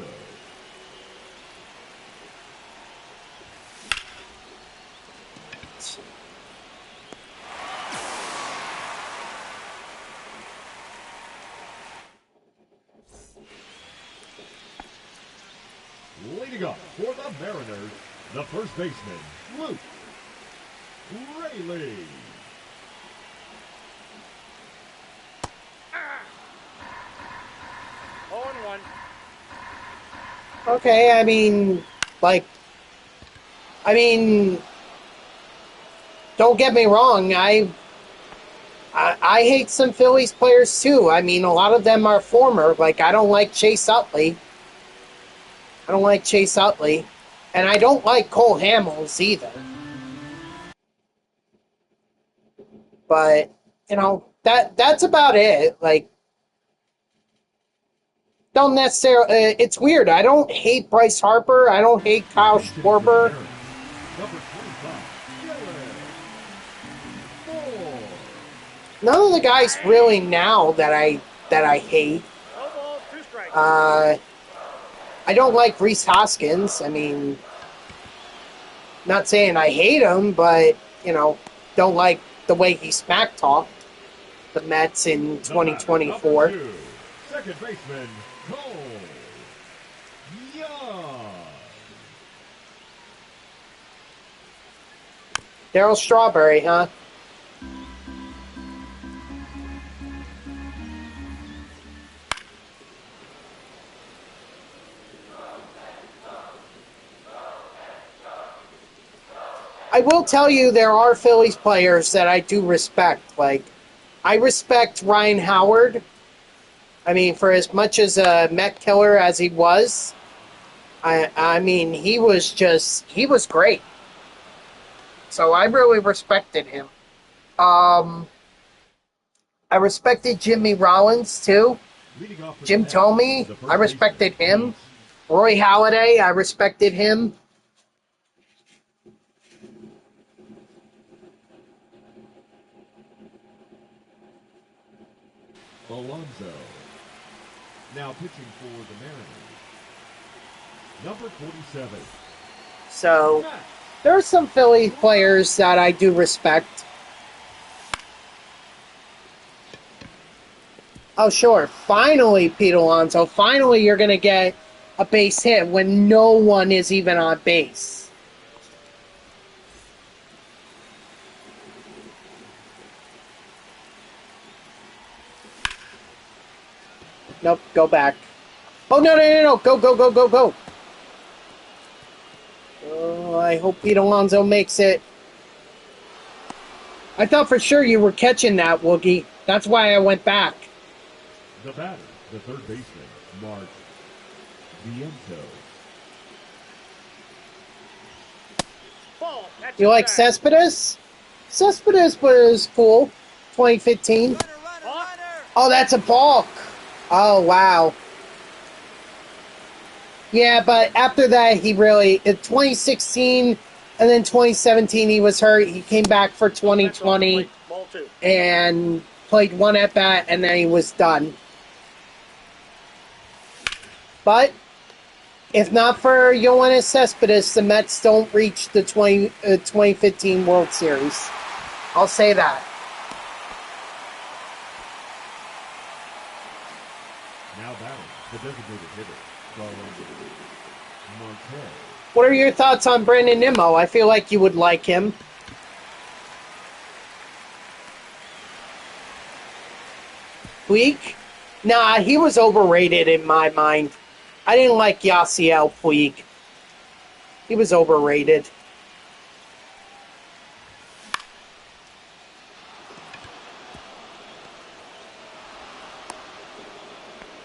Leading up for the Mariners, the first baseman, Luke Rayleigh. Ah! 0-1. Okay, I mean, don't get me wrong. I hate some Phillies players too. I mean, a lot of them are former. Like, I don't like Chase Utley. And I don't like Cole Hamels either. But, that's about it. Like, don't necessarily. It's weird. I don't hate Bryce Harper. I don't hate Kyle Pitching for the Schwarber. Mariners, number 25, Dylan Moore. None of the guys really now that I hate. No balls, 2 strikes. I don't like Reese Hoskins. I mean, not saying I hate him, but don't like the way he smack talked the Mets in The batter, 2024. number 2, second baseman, Cole Young. Darryl Strawberry, huh? I will tell you there are Phillies players that I do respect. Like, I respect Ryan Howard. I mean, for as much as a Met killer as he was, I mean, he was great. So I really respected him. I respected Jimmy Rollins, too. Leading off for Jim the Mets, Thome, the first I respected baseman, him. Roy Halladay, I respected him. Alonso. Now pitching for the Mariners, number 47. So Matt. there are some Philly players that I do respect. Oh, sure. Finally, Pete Alonso. Finally, you're going to get a base hit when no one is even on base. Nope, go back. Oh, no. Go, go, go, go, go. Oh, I hope Pete Alonso makes it. I thought for sure you were catching that, Woogie. That's why I went back. The batter, the third baseman, Mark Vientos. Ball. That's You like back. Cespedes? Cespedes was cool. 2015. Balk. Oh, that's a balk. Oh, wow. Yeah, but after that, he really... In 2016 and then 2017, he was hurt. He came back for That's off the 2020 plate. Ball 2. and played one at-bat, and then he was done. But if not for Yoenis Cespedes, the Mets don't reach the 2015 World Series. I'll say that. Now batting, the designated hitter, Marquez. What are your thoughts on Brandon Nimmo? I feel like you would like him. Puig? Nah, he was overrated in my mind. I didn't like Yasiel Puig. He was overrated.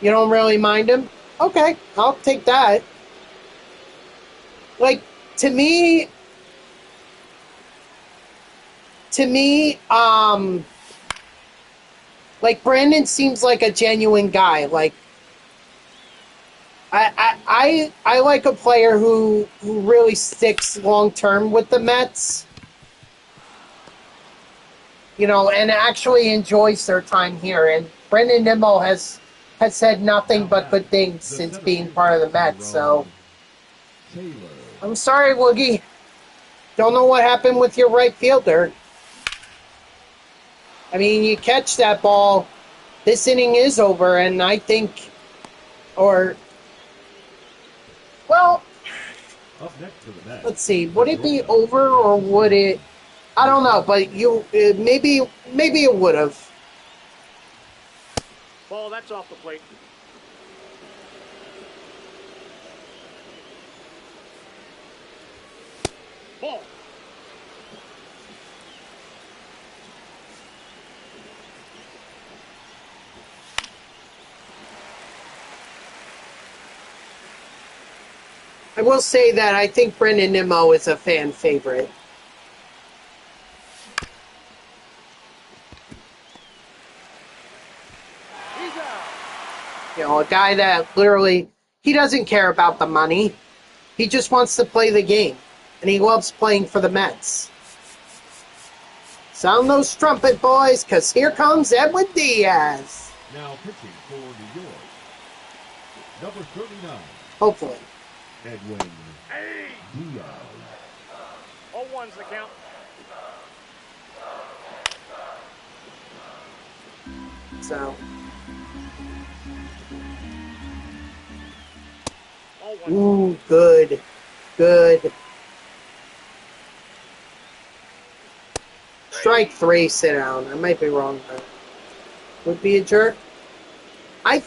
You don't really mind him? Okay, I'll take that. Like, to me, like, Brandon seems like a genuine guy. Like, I like a player who really sticks long term with the Mets. And actually enjoys their time here. And Brandon Nimmo has said nothing but good things since being part of the Mets. So Taylor. I'm sorry, Woogie. Don't know what happened with your right fielder. I mean, you catch that ball, this inning is over, and I think, well, Up next for the Mets. let's see, would it be over or would it? I don't know, but maybe it would have. Ball. That's off the plate. Ball. I will say that I think Brandon Nimmo is a fan favorite. You know, a guy that literally, he doesn't care about the money. He just wants to play the game. And he loves playing for the Mets. Sound those trumpet, boys, because here comes Edwin Diaz. Now pitching for New York, number 39, Hopefully. Edwin Hey! Diaz. 0-1's the count. So, 0-1. ooh, good. Good. Strike 3, sit down. I might be wrong, but would be a jerk. I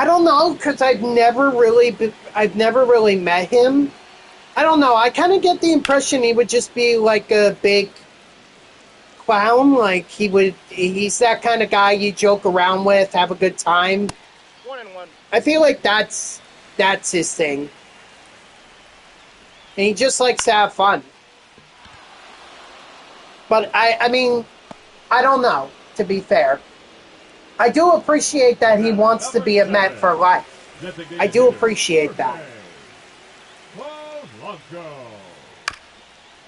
don't know, because I've never really met him. I don't know. I kind of get the impression he would just be like a big clown. Like he's that kind of guy you joke around with, have a good time. 1-1. I feel like that's his thing. And he just likes to have fun. But I mean, I don't know, to be fair. I do appreciate that he wants to be a Met for life. I do appreciate that.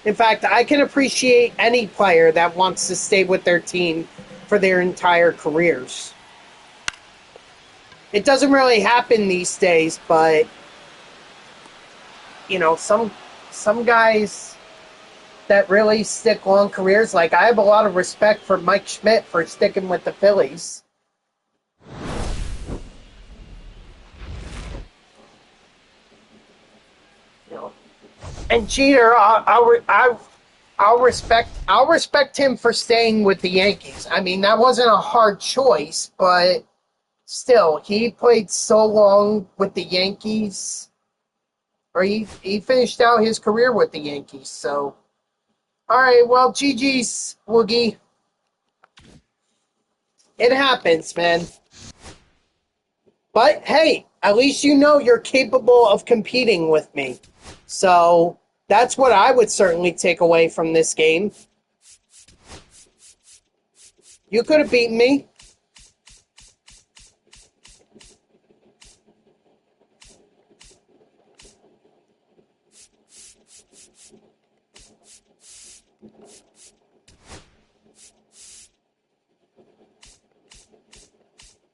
In fact, I can appreciate any player that wants to stay with their team for their entire careers. It doesn't really happen these days, but you know, some guys that really stick long careers, like I have a lot of respect for Mike Schmidt for sticking with the Phillies. You know, and Jeter, I'll respect him for staying with the Yankees. I mean, that wasn't a hard choice, but still, he played so long with the Yankees, or he finished out his career with the Yankees. So, all right, well, GG's, Woogie. It happens, man. But hey, at least you know you're capable of competing with me. So that's what I would certainly take away from this game. You could have beaten me.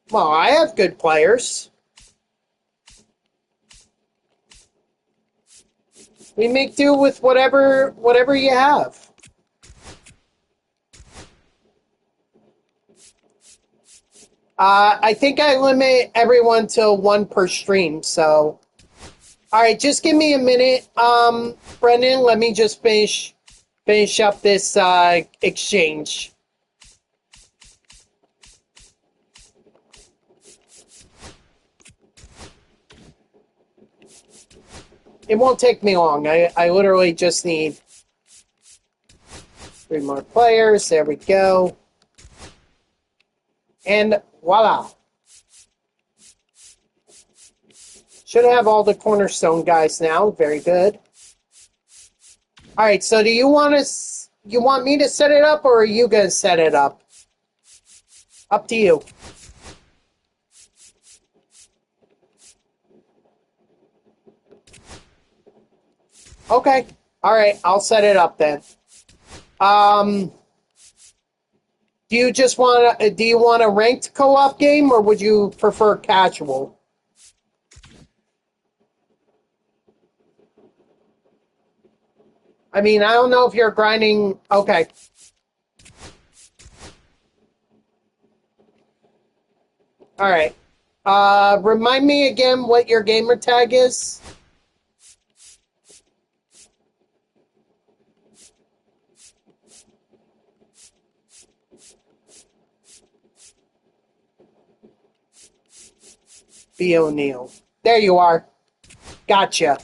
Well, I have good players. We make do with whatever you have. I think I limit everyone to one per stream, so... Alright, just give me a minute, Brendan. Let me just finish up this exchange. It won't take me long. I literally just need 3 more players. There we go. And voila. Should have all the cornerstone guys now. Very good. All right, so do you want me to set it up, or are you going to set it up? Up to you. Okay. All right, I'll set it up then. Do you want a ranked co-op game, or would you prefer casual? I mean, I don't know if you're grinding. Okay. All right. Remind me again what your gamer tag is. B. O'Neill. There you are. Gotcha.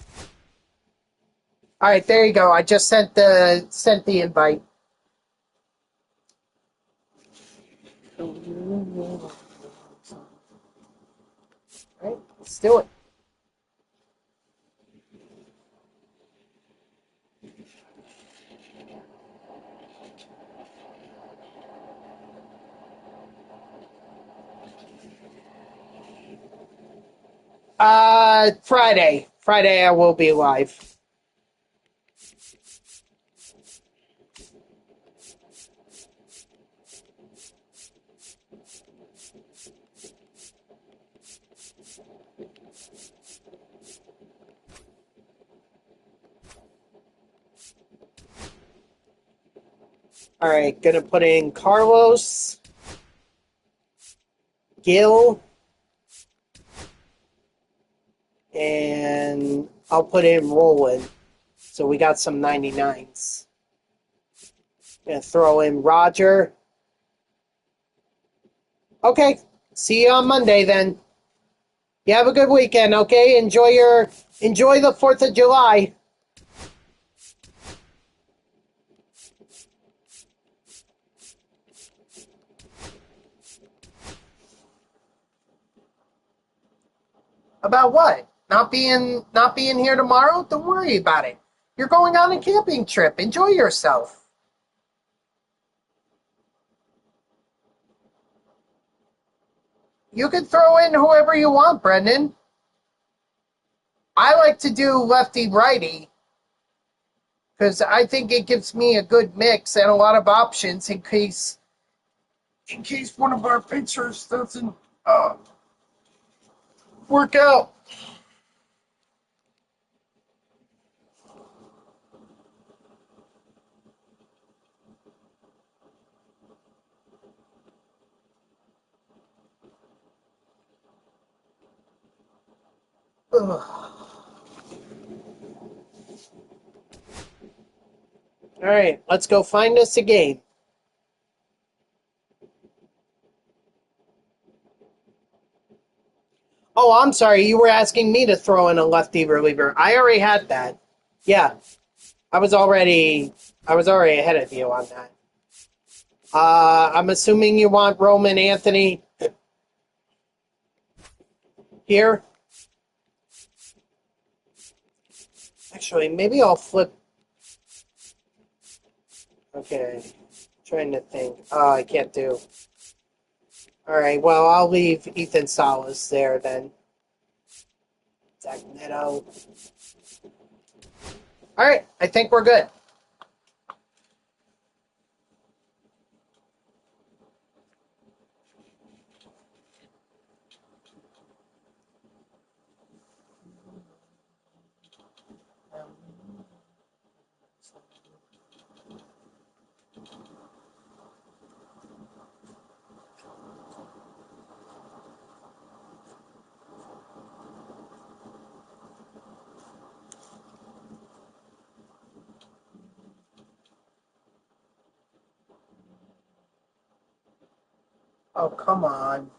All right, there you go. I just sent the invite. All right, let's do it. Friday. Friday I will be live. All right, gonna put in Carlos, Gil, and I'll put in Roland. So we got some 99s. Gonna throw in Roger. Okay, see you on Monday then. You have a good weekend, okay? Enjoy the 4th of July. About what? Not being here tomorrow? Don't worry about it. You're going on a camping trip. Enjoy yourself. You can throw in whoever you want, Brendan. I like to do lefty righty because I think it gives me a good mix and a lot of options in case one of our pitchers doesn't work out. Ugh. All right, let's go find us a game. Oh, I'm sorry. You were asking me to throw in a lefty reliever. I already had that. Yeah, I was already ahead of you on that. I'm assuming you want Roman Anthony here. Actually, maybe I'll flip. Okay, trying to think. Oh, I can't do. All right, well, I'll leave Ethan Salas there then. Zach Neto. All right, I think we're good. Oh, come on.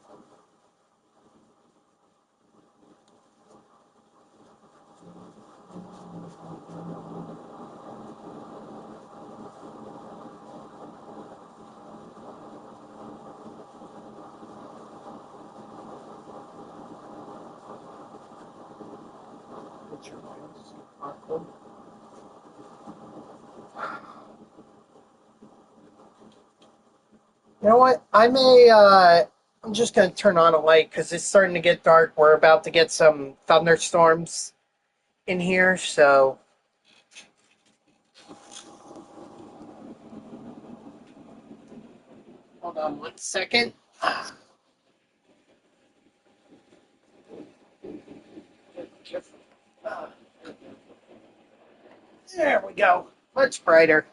You know what? I'm just going to turn on a light because it's starting to get dark. We're about to get some thunderstorms in here, so. Hold on 1 second. There we go. Much brighter.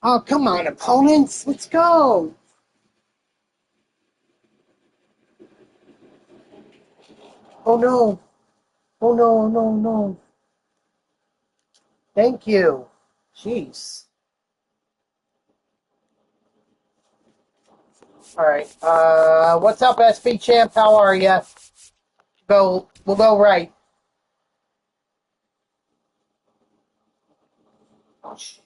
Oh, come on, opponents. Let's go. Oh, no. Oh, no, no, no. Thank you. Jeez. All right. What's up, SB Champ? How are you? We'll go right. Oh, shoot.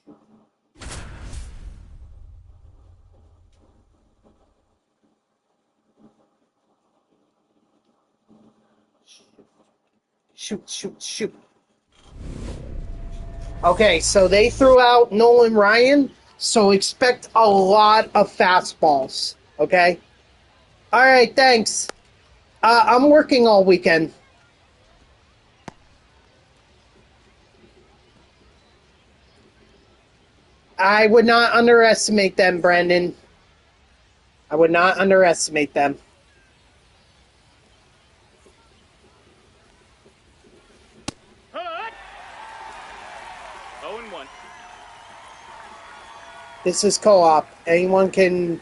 Shoot. Okay, so they threw out Nolan Ryan, so expect a lot of fastballs. Okay? All right, thanks. I'm working all weekend. I would not underestimate them, Brandon. I would not underestimate them. Hut! 0-1. This is co-op. Anyone can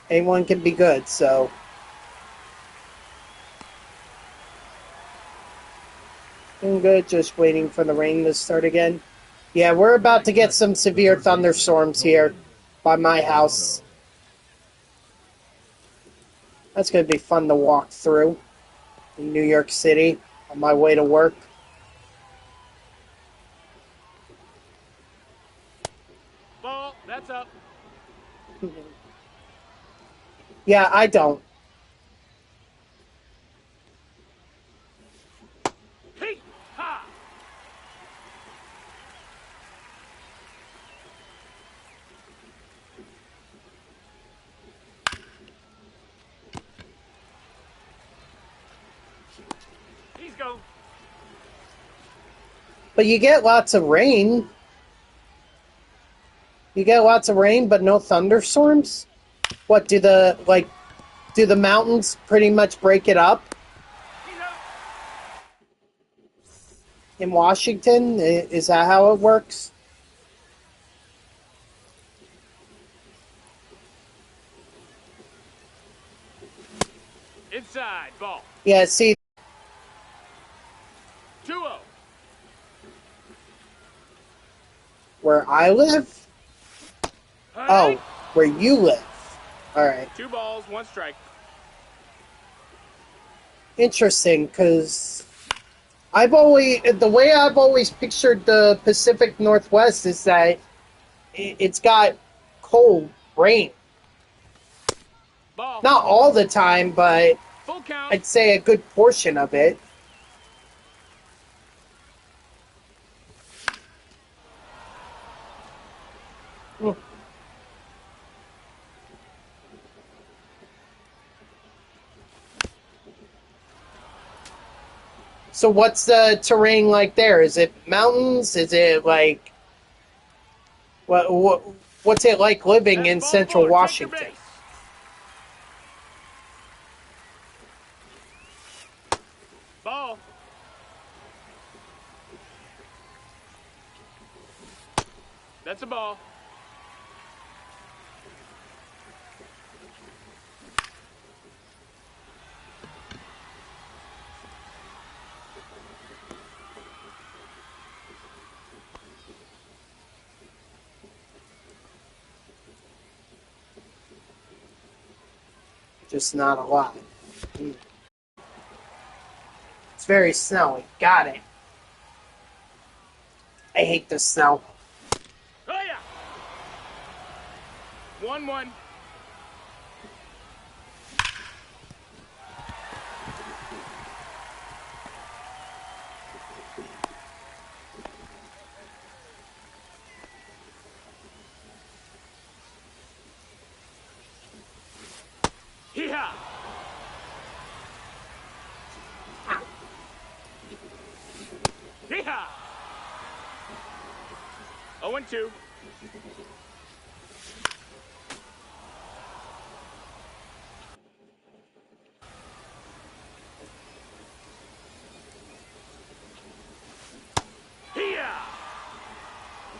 be good, so doing good, just waiting for the rain to start again. Yeah, we're about to get some severe thunderstorms here by my house. That's going to be fun to walk through in New York City on my way to work. Ball, that's up. Yeah, I don't. Hey! Ha! He's go. But you get lots of rain. You get lots of rain, but no thunderstorms? What, do the mountains pretty much break it up He's out. in Washington? Is that how it works? Inside, ball. Yeah, see, 2-0. where I live? Oh, where you live. Alright. 2 balls, 1 strike. Interesting, because the way I've always pictured the Pacific Northwest is that it's got cold rain. Ball. Not all the time, but Full count. I'd say a good portion of it. Hmm. So what's the terrain like there? Is it mountains? Is it like what's it like living That's in ball Central 4. Take your Washington? base. Ball. That's a ball. Just not a lot. Hmm. It's very snowy. Got it. I hate the snow. Oh, yeah. 1-1. Hee-haw. Hee-haw. 0-2. Hee-haw.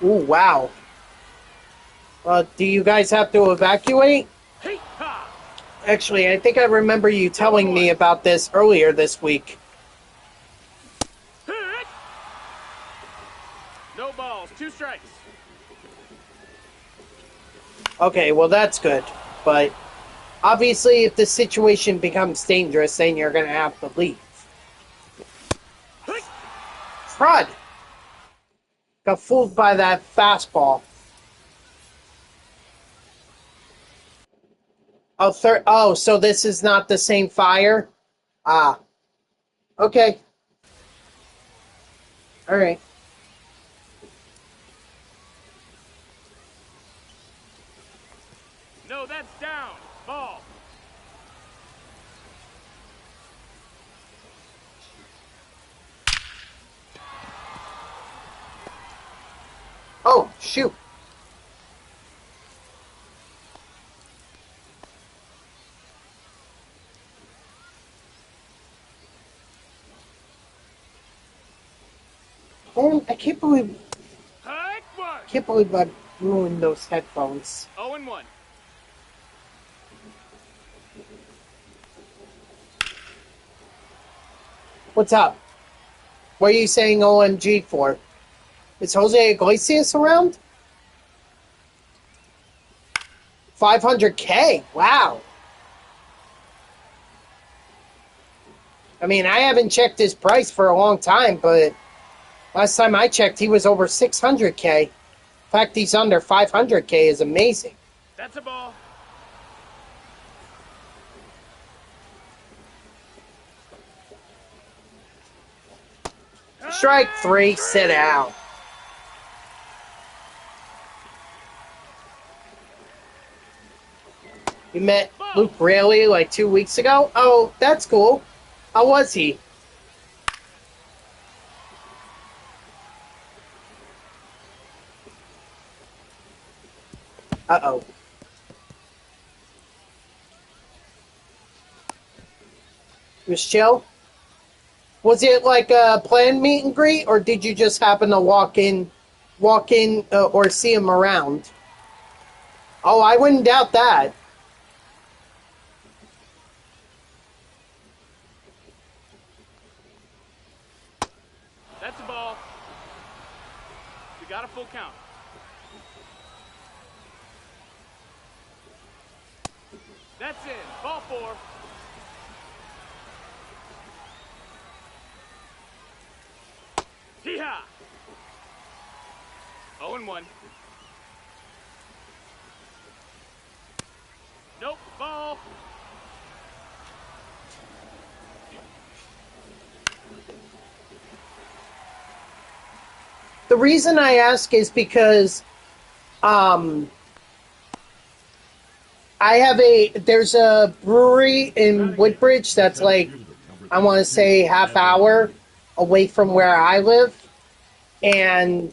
Ooh, wow. Do you guys have to evacuate? Hee-haw. Actually, I think I remember you telling me about this earlier this week. Hit. No balls, 2 strikes. Okay, well that's good. But obviously if the situation becomes dangerous, then you're gonna have to leave. Hit. Crud! Got fooled by that fastball. Oh, so this is not the same fire? Ah. Okay. Alright. No, that's down. Ball. shoot. Man, I Hike one. can't believe I ruined those headphones. 0 and 1. What's up? What are you saying OMG for? Is Jose Iglesias around? 500K. Wow. I mean, I haven't checked his price for a long time, but last time I checked, he was over 600K. In fact, he's under 500K is amazing. That's a ball. Strike 3, sit down. You met Luke Raley like 2 weeks ago? Oh, that's cool. How was he? Uh-oh. It was chill? Was it like a planned meet and greet, or did you just happen to walk in, or see him around? Oh, I wouldn't doubt that. That's a ball. We got a full count. That's in. Ball 4. Hee-haw. 0 and 1. Nope. Ball. The reason I ask is because there's a brewery in Woodbridge that's like, I want to say half hour away from where I live, and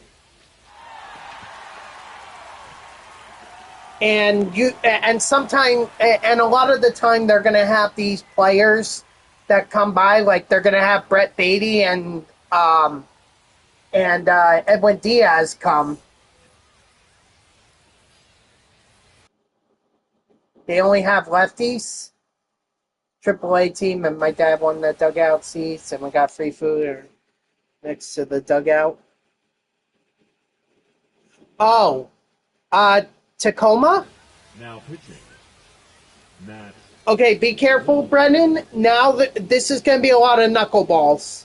sometimes, and a lot of the time they're going to have these players that come by, like they're going to have Brett Beatty and Edwin Diaz come. They only have lefties. AAA team, and my dad won the dugout seats, and we got free food next to the dugout. Oh, Tacoma? Now pitching. Matt. Okay, be careful, Brennan. Now this is going to be a lot of knuckleballs.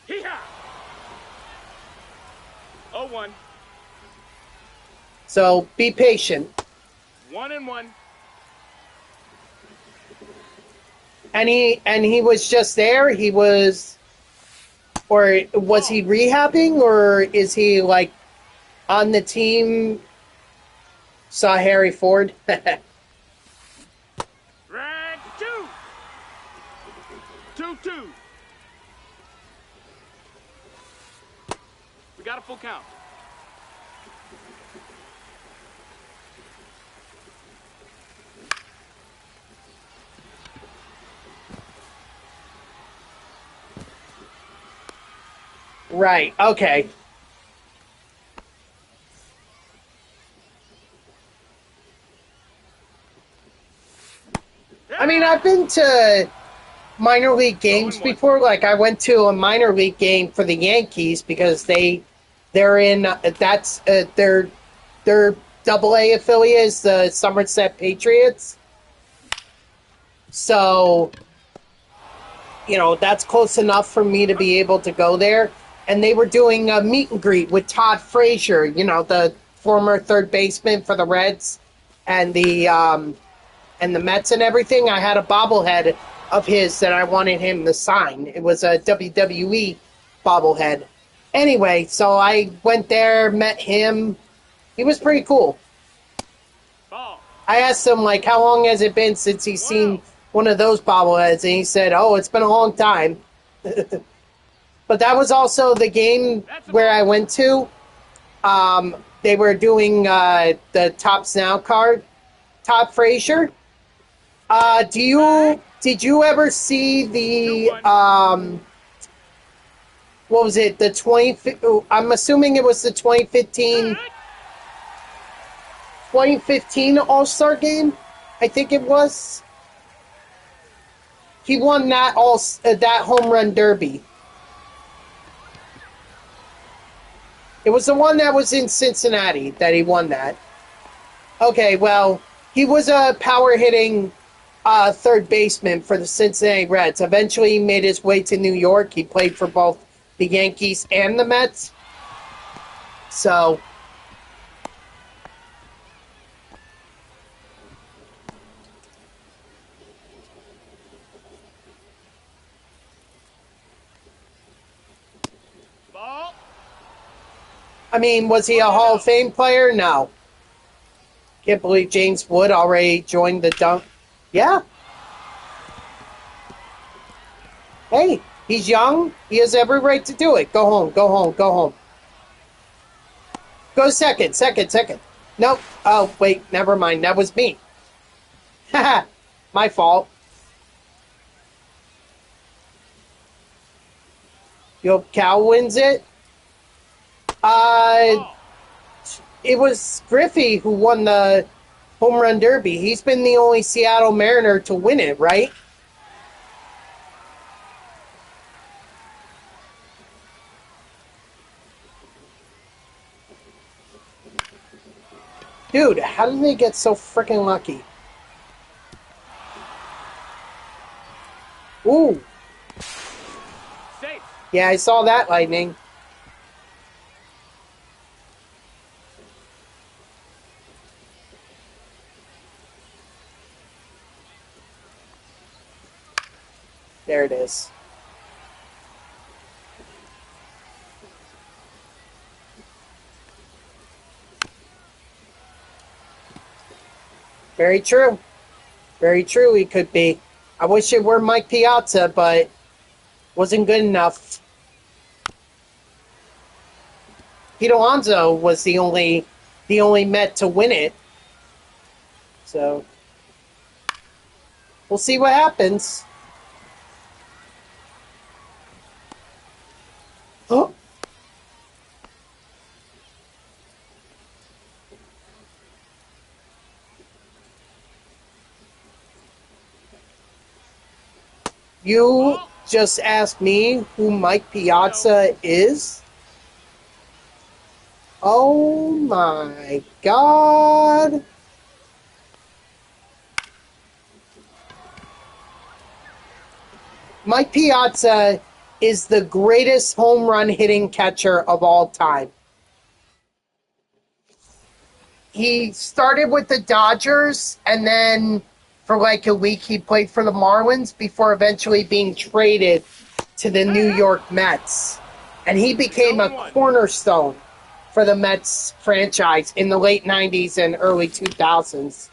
Hee-haw. 0-1. So be patient. 1 and 1. And he was just there. He was, or was he rehabbing, or is he like on the team? Saw Harry Ford. Drag 2. 2-2. We got a full count. Right. Okay. I mean, I've been to minor league games before. Like, I went to a minor league game for the Yankees because they're in that's their AA affiliate is the Somerset Patriots. So, you know, that's close enough for me to be able to go there. And they were doing a meet and greet with Todd Frazier, you know, the former third baseman for the Reds and the Mets and everything. I had a bobblehead of his that I wanted him to sign. It was a WWE bobblehead. Anyway, so I went there, met him. He was pretty cool. Ball. I asked him, like, how long has it been since he's seen one of those bobbleheads? And he said, oh, it's been a long time. But that was also the game where I went to. they were doing the Tops Now card, Todd Frazier. Did you ever see the what was it? The 20. I'm assuming it was the 2015 All-Star game. I think it was. He won that home run derby. It was the one that was in Cincinnati that he won that. Okay, well, he was a power hitting third baseman for the Cincinnati Reds. Eventually, he made his way to New York. He played for both the Yankees and the Mets. So, Ball. I mean, was he a Hall of Fame player? No. Can't believe James Wood already joined the dunk. Yeah. Hey, he's young. He has every right to do it. Go home, go home, go home. Go second. Nope. Oh, wait, never mind. That was me. Haha, my fault. Yo, Cal wins it. It was Griffey who won the home run derby. He's been the only Seattle Mariner to win it, right? Dude, how did they get so freaking lucky? Ooh. Safe. Yeah, I saw that lightning. There it is. Very true. Very true, he could be. I wish it were Mike Piazza, but wasn't good enough. Pete Alonso was the only Met to win it. So we'll see what happens. Oh. You just asked me who Mike Piazza is? Oh my God. Mike Piazza is the greatest home run hitting catcher of all time. He started with the Dodgers, and then for like a week he played for the Marlins before eventually being traded to the New York Mets. And he became a cornerstone for the Mets franchise in the late 90s and early 2000s.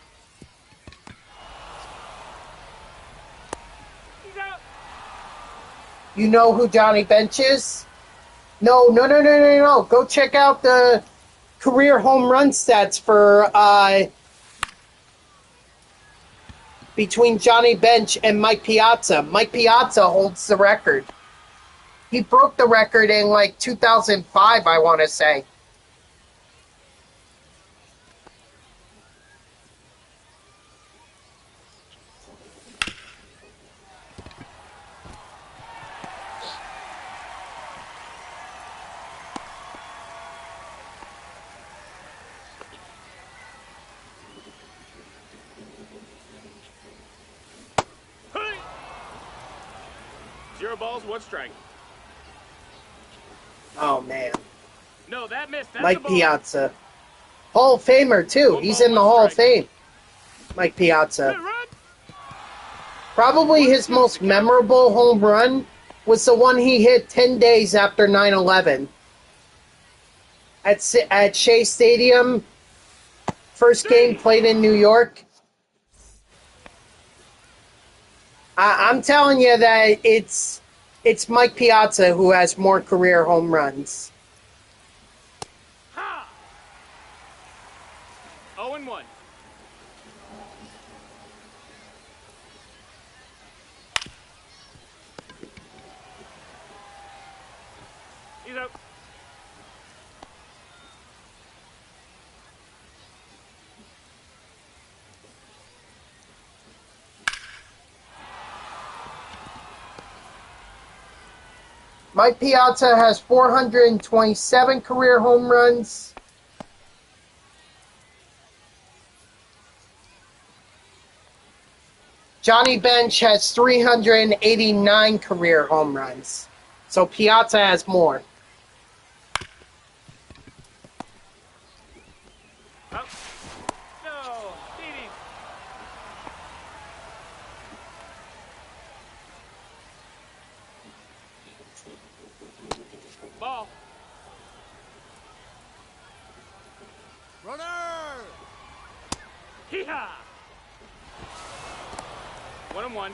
You know who Johnny Bench is? No. Go check out the career home run stats for between Johnny Bench and Mike Piazza. Mike Piazza holds the record. He broke the record in like 2005, I want to say. Zero balls, one strike. Oh, man. No, that missed. That's Mike Piazza. Hall of Famer, too. He's in the Hall of Fame. Mike Piazza. Probably his most memorable home run was the one he hit 10 days after 9/11. At Shea Stadium. First game played in New York. I'm telling you that it's Mike Piazza who has more career home runs. 0-1. He's out. Mike Piazza has 427 career home runs. Johnny Bench has 389 career home runs. So Piazza has more. Out. No. Didi. Ball. Runner! Hee-haw. 1-1.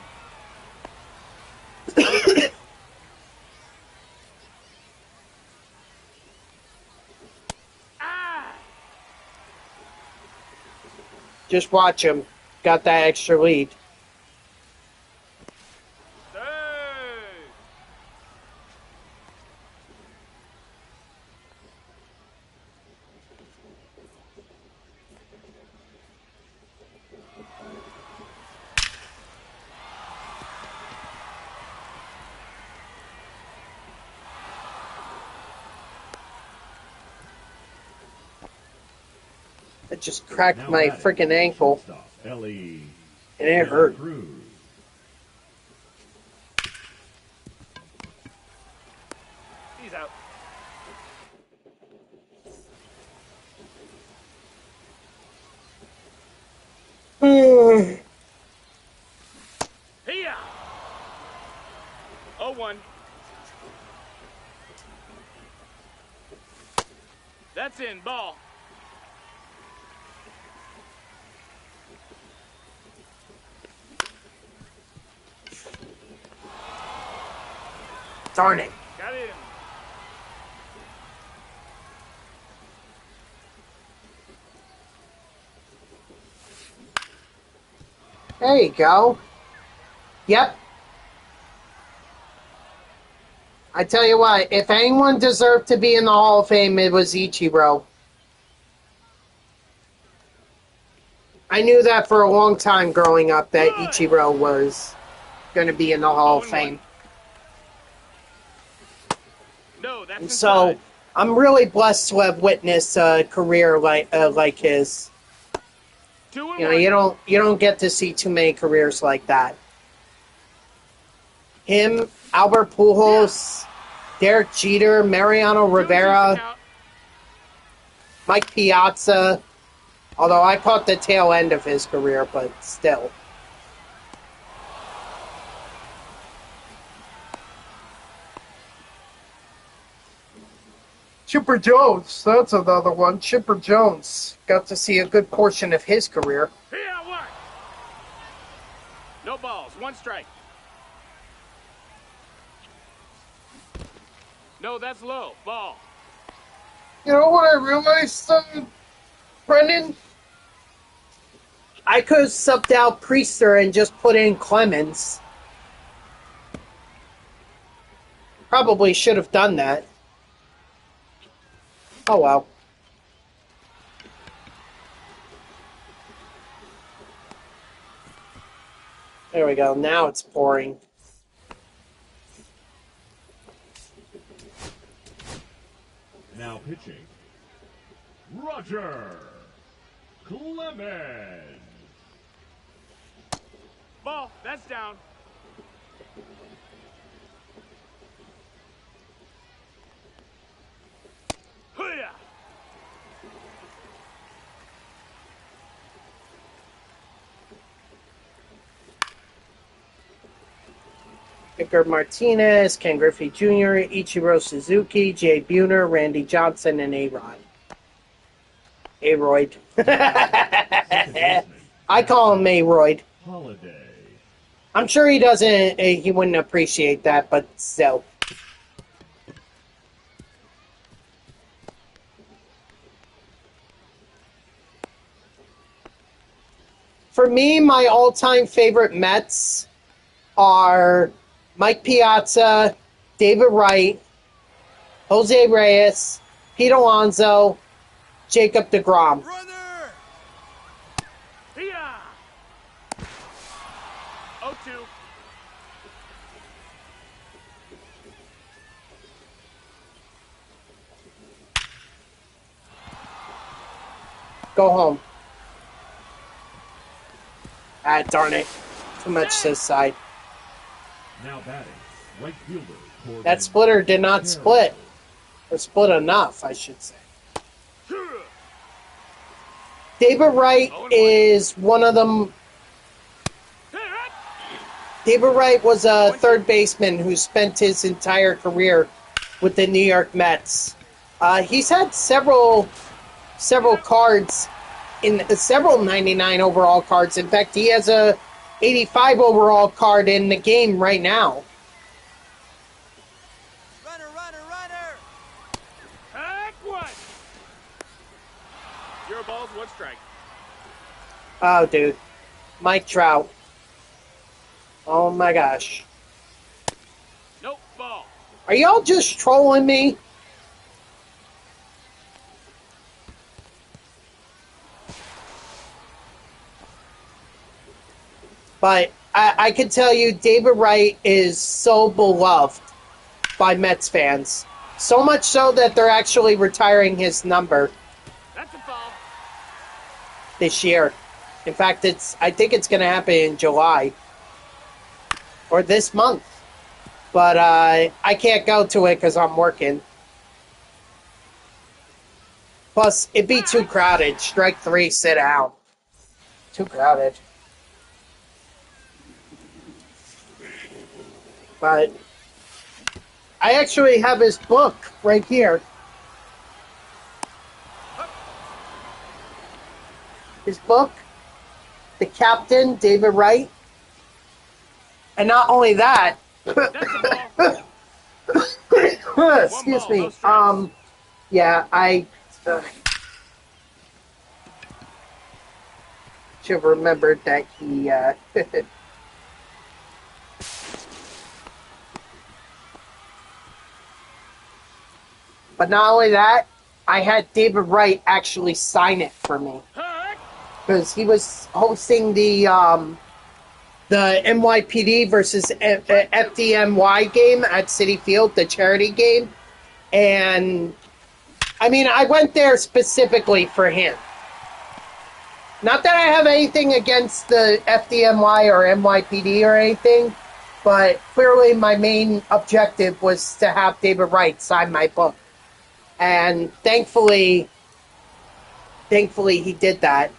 Ah! Just watch him. Got that extra lead. Hey! I just cracked Now my batting, freaking ankle, shortstop, Ellie. and it hurt. Cruz. He's out. Hee-haw. 0-1. That's in. Ball. Darn it. Got him. There you go. Yep. I tell you what, if anyone deserved to be in the Hall of Fame, it was Ichiro. I knew that for a long time growing up, that Ichiro was going to be in the Hall of 0-1. Fame. No, that's And so, inside. I'm really blessed to have witnessed a career like his. 2-1. You know, you don't get to see too many careers like that. Him, Albert Pujols, Derek Jeter, Mariano 2-2's the Rivera, count. Mike Piazza. Although I caught the tail end of his career, but still. Chipper Jones, that's another one. Chipper Jones. Got to see a good portion of his career. Here, work. No balls. 1 strike. No, that's low. Ball. You know what I realized, Brendan? I could have subbed out Priester and just put in Clemens. Probably should have done that. Oh well. There we go. Now it's pouring. Now pitching, Roger Clemens. Ball. That's down. Hoo-yah. Edgar Martinez, Ken Griffey Jr., Ichiro Suzuki, Jay Buhner, Randy Johnson, and A-Rod. A-Royd. I call him A-Royd. Holiday. I'm sure he doesn't, he wouldn't appreciate that, but still. For me, my all-time favorite Mets are Mike Piazza, David Wright, Jose Reyes, Pete Alonso, Jacob deGrom. Runner! Here. 0-2. Go home. Ah, darn it. Too much this side. Now batting, right fielder. Corbin That splitter did not Carroll. split. Or split enough, I should say. David Wright is one of them. David Wright was a third baseman who spent his entire career with the New York Mets. He's had several cards in several 99 overall cards. In fact, he has a 85 overall card in the game right now. Runner, runner, runner! Heck one. 0 balls, 1 strike. Oh, dude. Mike Trout. Oh my gosh. Nope, ball. Are y'all just trolling me? But I can tell you, David Wright is so beloved by Mets fans. So much so that they're actually retiring his number That's a ball. this year. In fact, I think it's going to happen in July. Or this month. But I can't go to it because I'm working. Plus, it'd be too crowded. Strike 3, sit down. Too crowded. But I actually have his book right here. His book, The Captain, David Wright. And not only that, That's a ball. excuse ball, me. no strikes. Yeah, I should have remembered that he. But not only that, I had David Wright actually sign it for me Heck. because he was hosting the NYPD versus FDNY game at Citi Field, the charity game. And, I mean, I went there specifically for him. Not that I have anything against the FDNY or NYPD or anything, but clearly my main objective was to have David Wright sign my book. And thankfully he did that.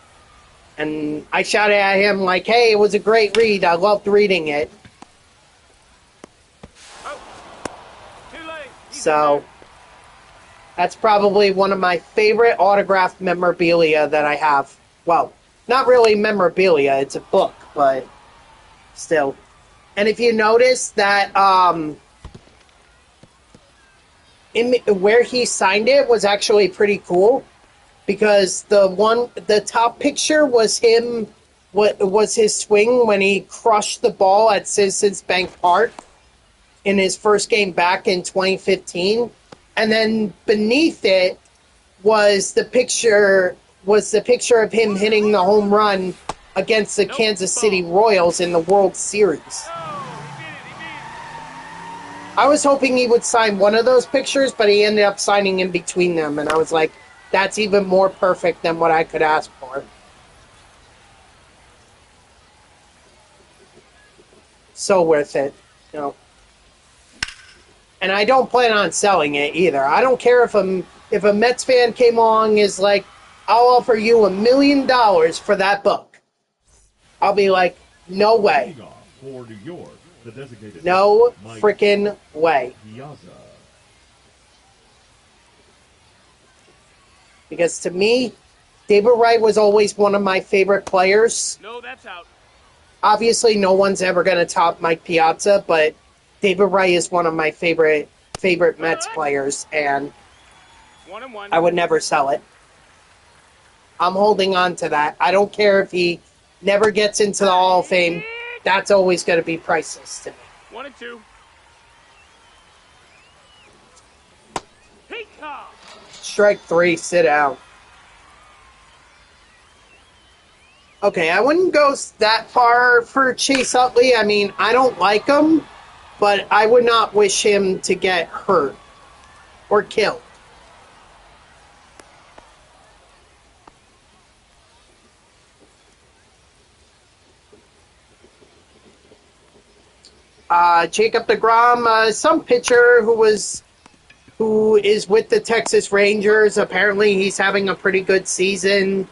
And I shouted at him like, hey, it was a great read. I loved reading it. Oh. Too late. He's So in there. that's probably one of my favorite autographed memorabilia that I have. Well, not really memorabilia, it's a book, but still. And if you notice that where he signed it was actually pretty cool, because the top picture was him, what was his swing when he crushed the ball at Citizens Bank Park in his first game back in 2015, and then beneath it was the picture of him hitting the home run against the Kansas City Royals in the World Series. Oh, he did it. He did it. I was hoping he would sign one of those pictures, but he ended up signing in between them, and I was like, that's even more perfect than what I could ask for. So worth it, you know. And I don't plan on selling it either. I don't care if a Mets fan came along and is like, I'll offer you $1 million for that book. I'll be like, no way. Leadoff for New York, the designated No Mike freaking way. Piazza. Because to me, David Wright was always one of my favorite players. No, that's out. Obviously, no one's ever going to top Mike Piazza, but David Wright is one of my favorite Mets players, and 1-1. I would never sell it. I'm holding on to that. I don't care if he never gets into the Hall of Fame, that's always going to be priceless to me. 1-2. Peacock. Strike 3, sit down. Okay, I wouldn't go that far for Chase Utley. I mean, I don't like him, but I would not wish him to get hurt or killed. Jacob deGrom, some pitcher who is with the Texas Rangers. Apparently, he's having a pretty good season.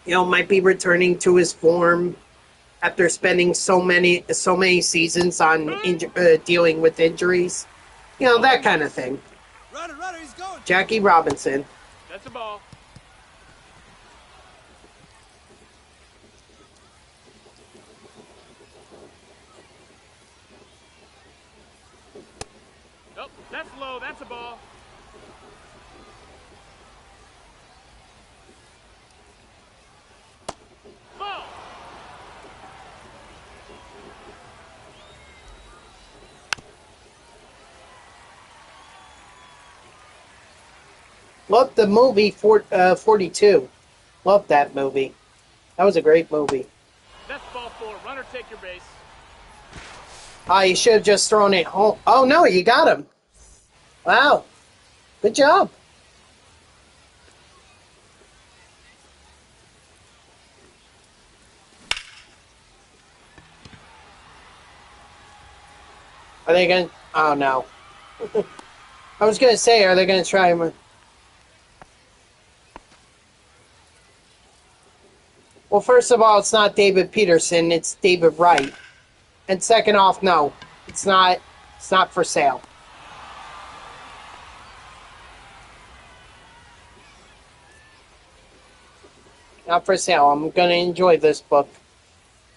You know, might be returning to his form after spending so many seasons on dealing with injuries. You know, that kind of thing. Runner, he's going. Jackie Robinson. That's a ball. Nope, that's low. That's a ball. Ball. Loved the movie 42. Loved that movie. That was a great movie. That's ball 4. Runner, take your base. You should have just thrown it home. Oh, no, you got him. Wow. Good job. Are they going to... Oh, no. I was going to say, are they going to try him... Well, first of all, it's not David Peterson, it's David Wright. And second off, no, it's not for sale. Not for sale. I'm gonna enjoy this book.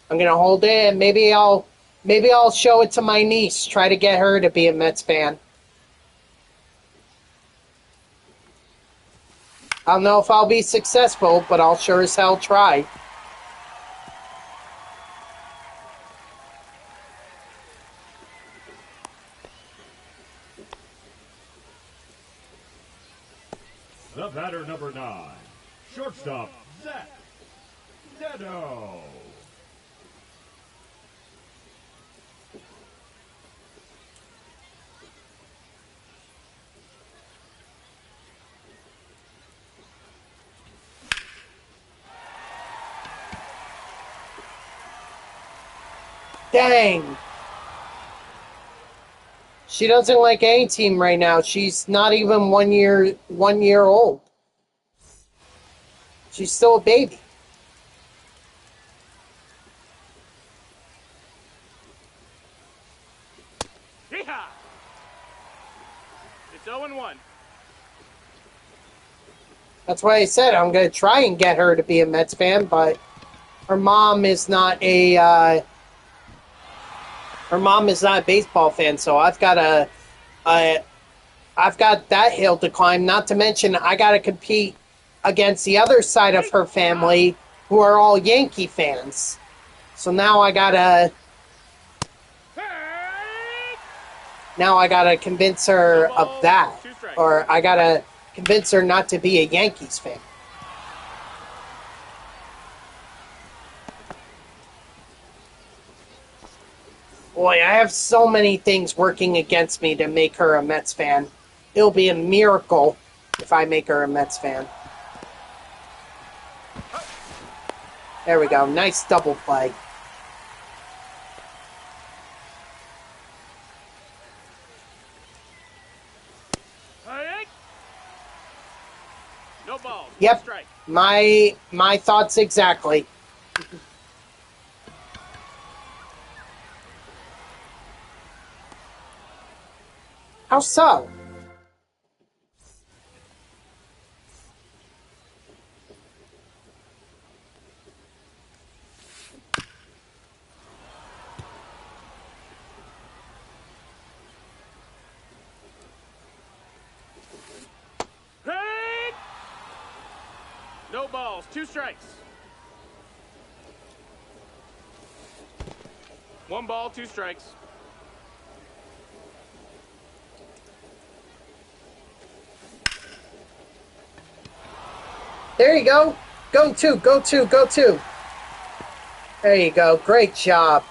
I'm gonna hold it, and maybe I'll show it to my niece. Try to get her to be a Mets fan. I don't know if I'll be successful, but I'll sure as hell try. The batter, number 9, shortstop, Zach Neto. Dang. She doesn't like any team right now. She's not even 1 year old. She's still a baby. Yeehaw! It's 0-1. That's why I said I'm going to try and get her to be a Mets fan, but her mom is not a baseball fan, so I've got that hill to climb. Not to mention, I got to compete against the other side of her family, who are all Yankee fans. So now I gotta convince her of that, or I gotta convince her not to be a Yankees fan. Boy, I have so many things working against me to make her a Mets fan. It'll be a miracle if I make her a Mets fan. There we go. Nice double play. No ball. Yep. Strike. My thoughts exactly. How so? Hey! No balls. 2 strikes. 1 ball, 2 strikes. There you go. Go two, go two, go two. There you go. Great job.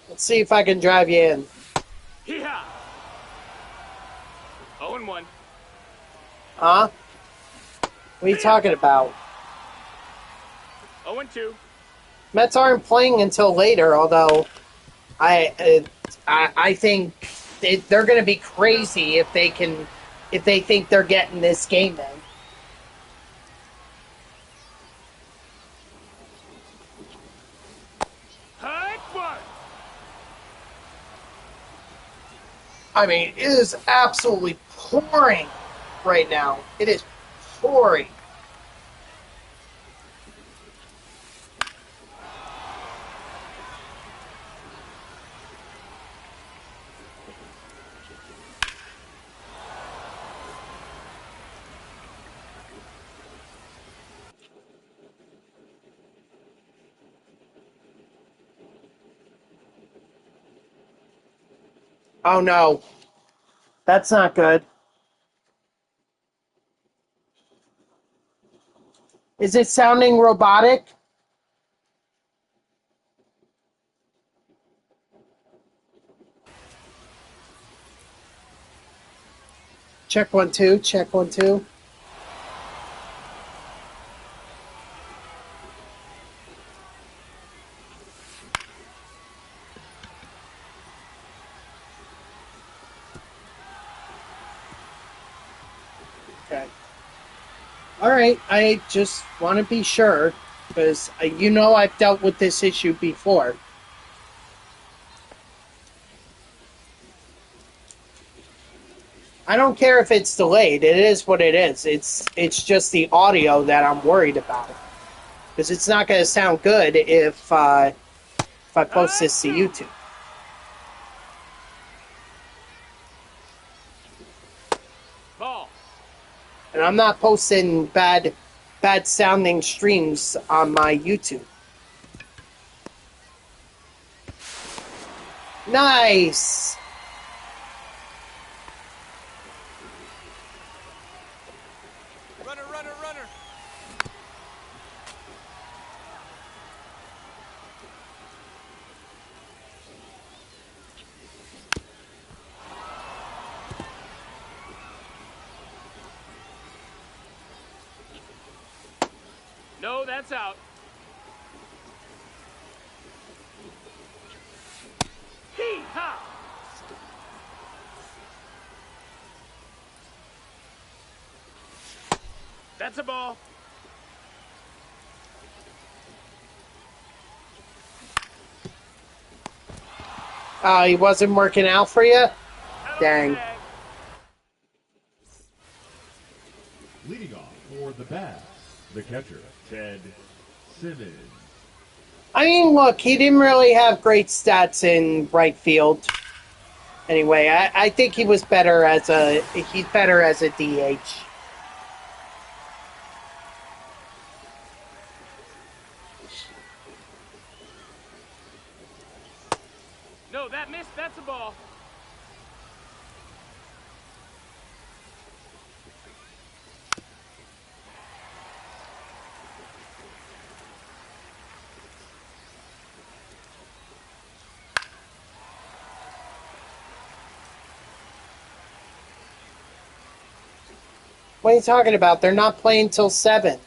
Let's see if I can drive you in. Hee-haw! 0-1. Huh? What are you talking about? 0-2. Mets aren't playing until later, although I think they're going to be crazy if they think they're getting this game in. High one. I mean, it is absolutely pouring right now. It is pouring. Oh no, that's not good. Is it sounding robotic? Check 1 2, check 1 2. Okay. All right, I just want to be sure because I've dealt with this issue before. I don't care if it's delayed. It is what it is. It's just the audio that I'm worried about because it's not going to sound good if I post this to YouTube. Ball. And I'm not posting bad sounding streams on my YouTube. Nice. Runner, runner, runner. No, that's out. Hee-haw! That's a ball. He wasn't working out for you? Dang. Leading off for the Bats, the catcher, Ted Simmons. I mean, look, he didn't really have great stats in right field. Anyway, I think he's better as a DH. No, that missed. That's a ball. What are you talking about? They're not playing till 7.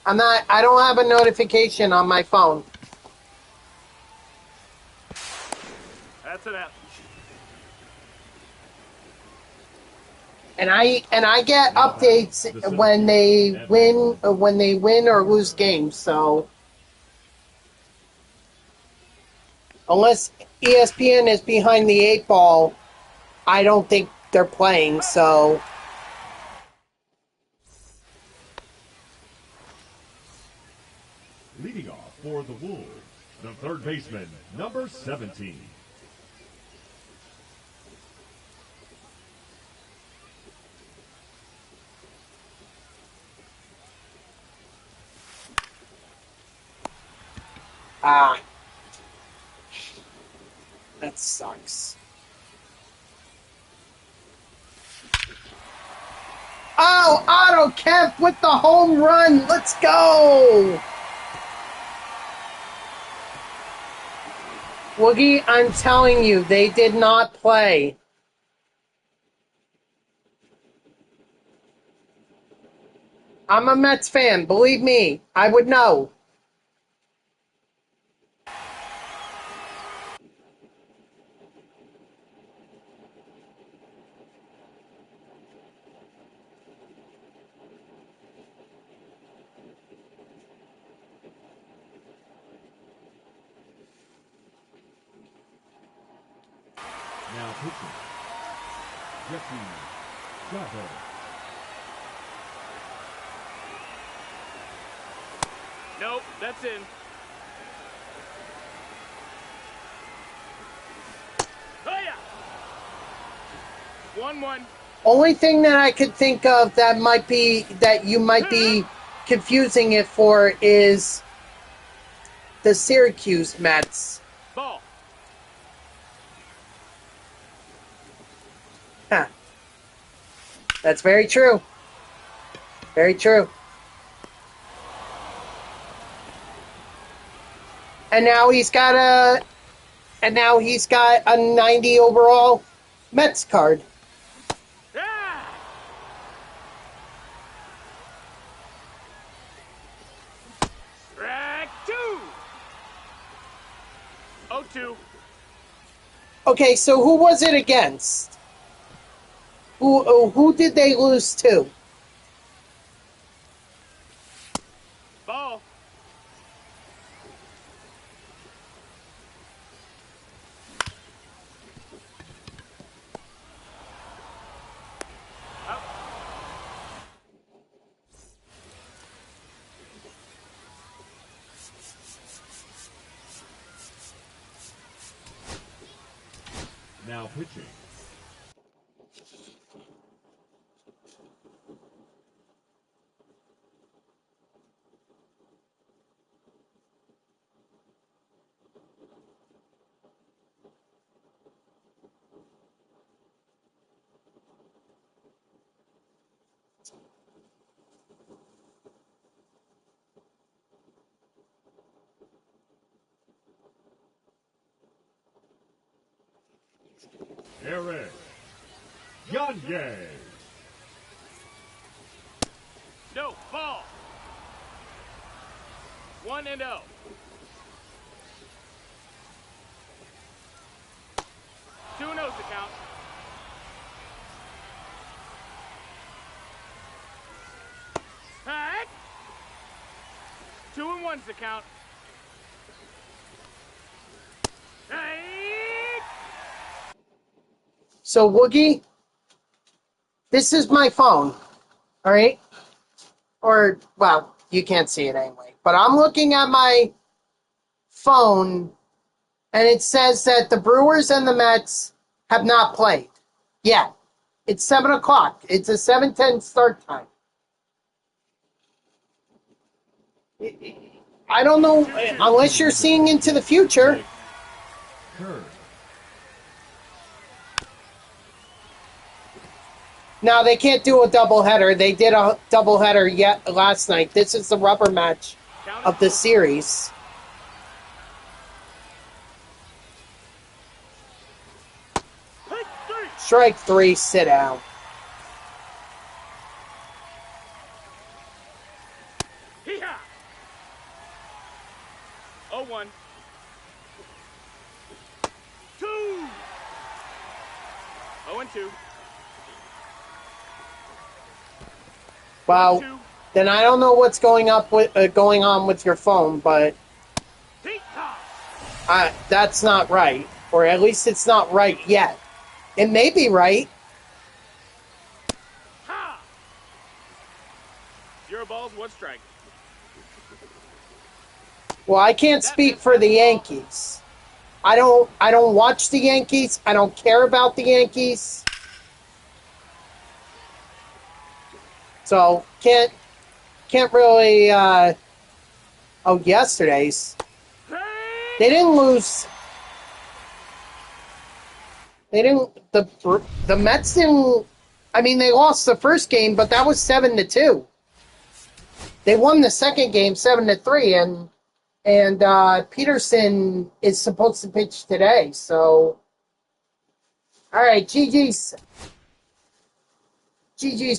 I don't have a notification on my phone. That's an out. And I get updates when they win or lose games. So unless ESPN is behind the 8 ball, I don't think they're playing. So for the Wolves, the third baseman, number 17. Ah. That sucks. Oh, Otto Kemp with the home run. Let's go. Woogie, I'm telling you, they did not play. I'm a Mets fan. Believe me, I would know. Now pitching, Jesse Chavez. Nope, that's in. Oh yeah. 1-1. Only thing that I could think of that you might be confusing it for is the Syracuse Mets. Ball. Huh. That's very true. Very true. And now he's got a 90 overall Mets card. Yeah. Strike 2. 0-2. Okay, so who was it against? Who did they lose to? Ball. Out. Now pitching, Eric Gagne. No, ball. 1-0. 2-0's the count. Heck. 2-1's the count. Hey. So Woogie, this is my phone. All right? Or, well, you can't see it anyway. But I'm looking at my phone, and it says that the Brewers and the Mets have not played yet. It's 7 o'clock. It's a 7:10 start time. I don't know, unless you're seeing into the future. Curve. No, they can't do a doubleheader. They did a doubleheader last night. This is the rubber match of the series. Strike 3, sit down. Hee-haw. 0-1. 2. 0-2. Wow. Then I don't know what's going on with your phone, but that's not right, or at least it's not right yet. It may be right. Ha! 0 balls, 1 strike. Well, I can't speak for the Yankees. I don't watch the Yankees. I don't care about the Yankees. So can't really yesterday's. They didn't lose. They didn't the Mets didn't. I mean, they lost the first game, but that was 7-2. They won the second game 7-3, and Peterson is supposed to pitch today. So, all right, GG's,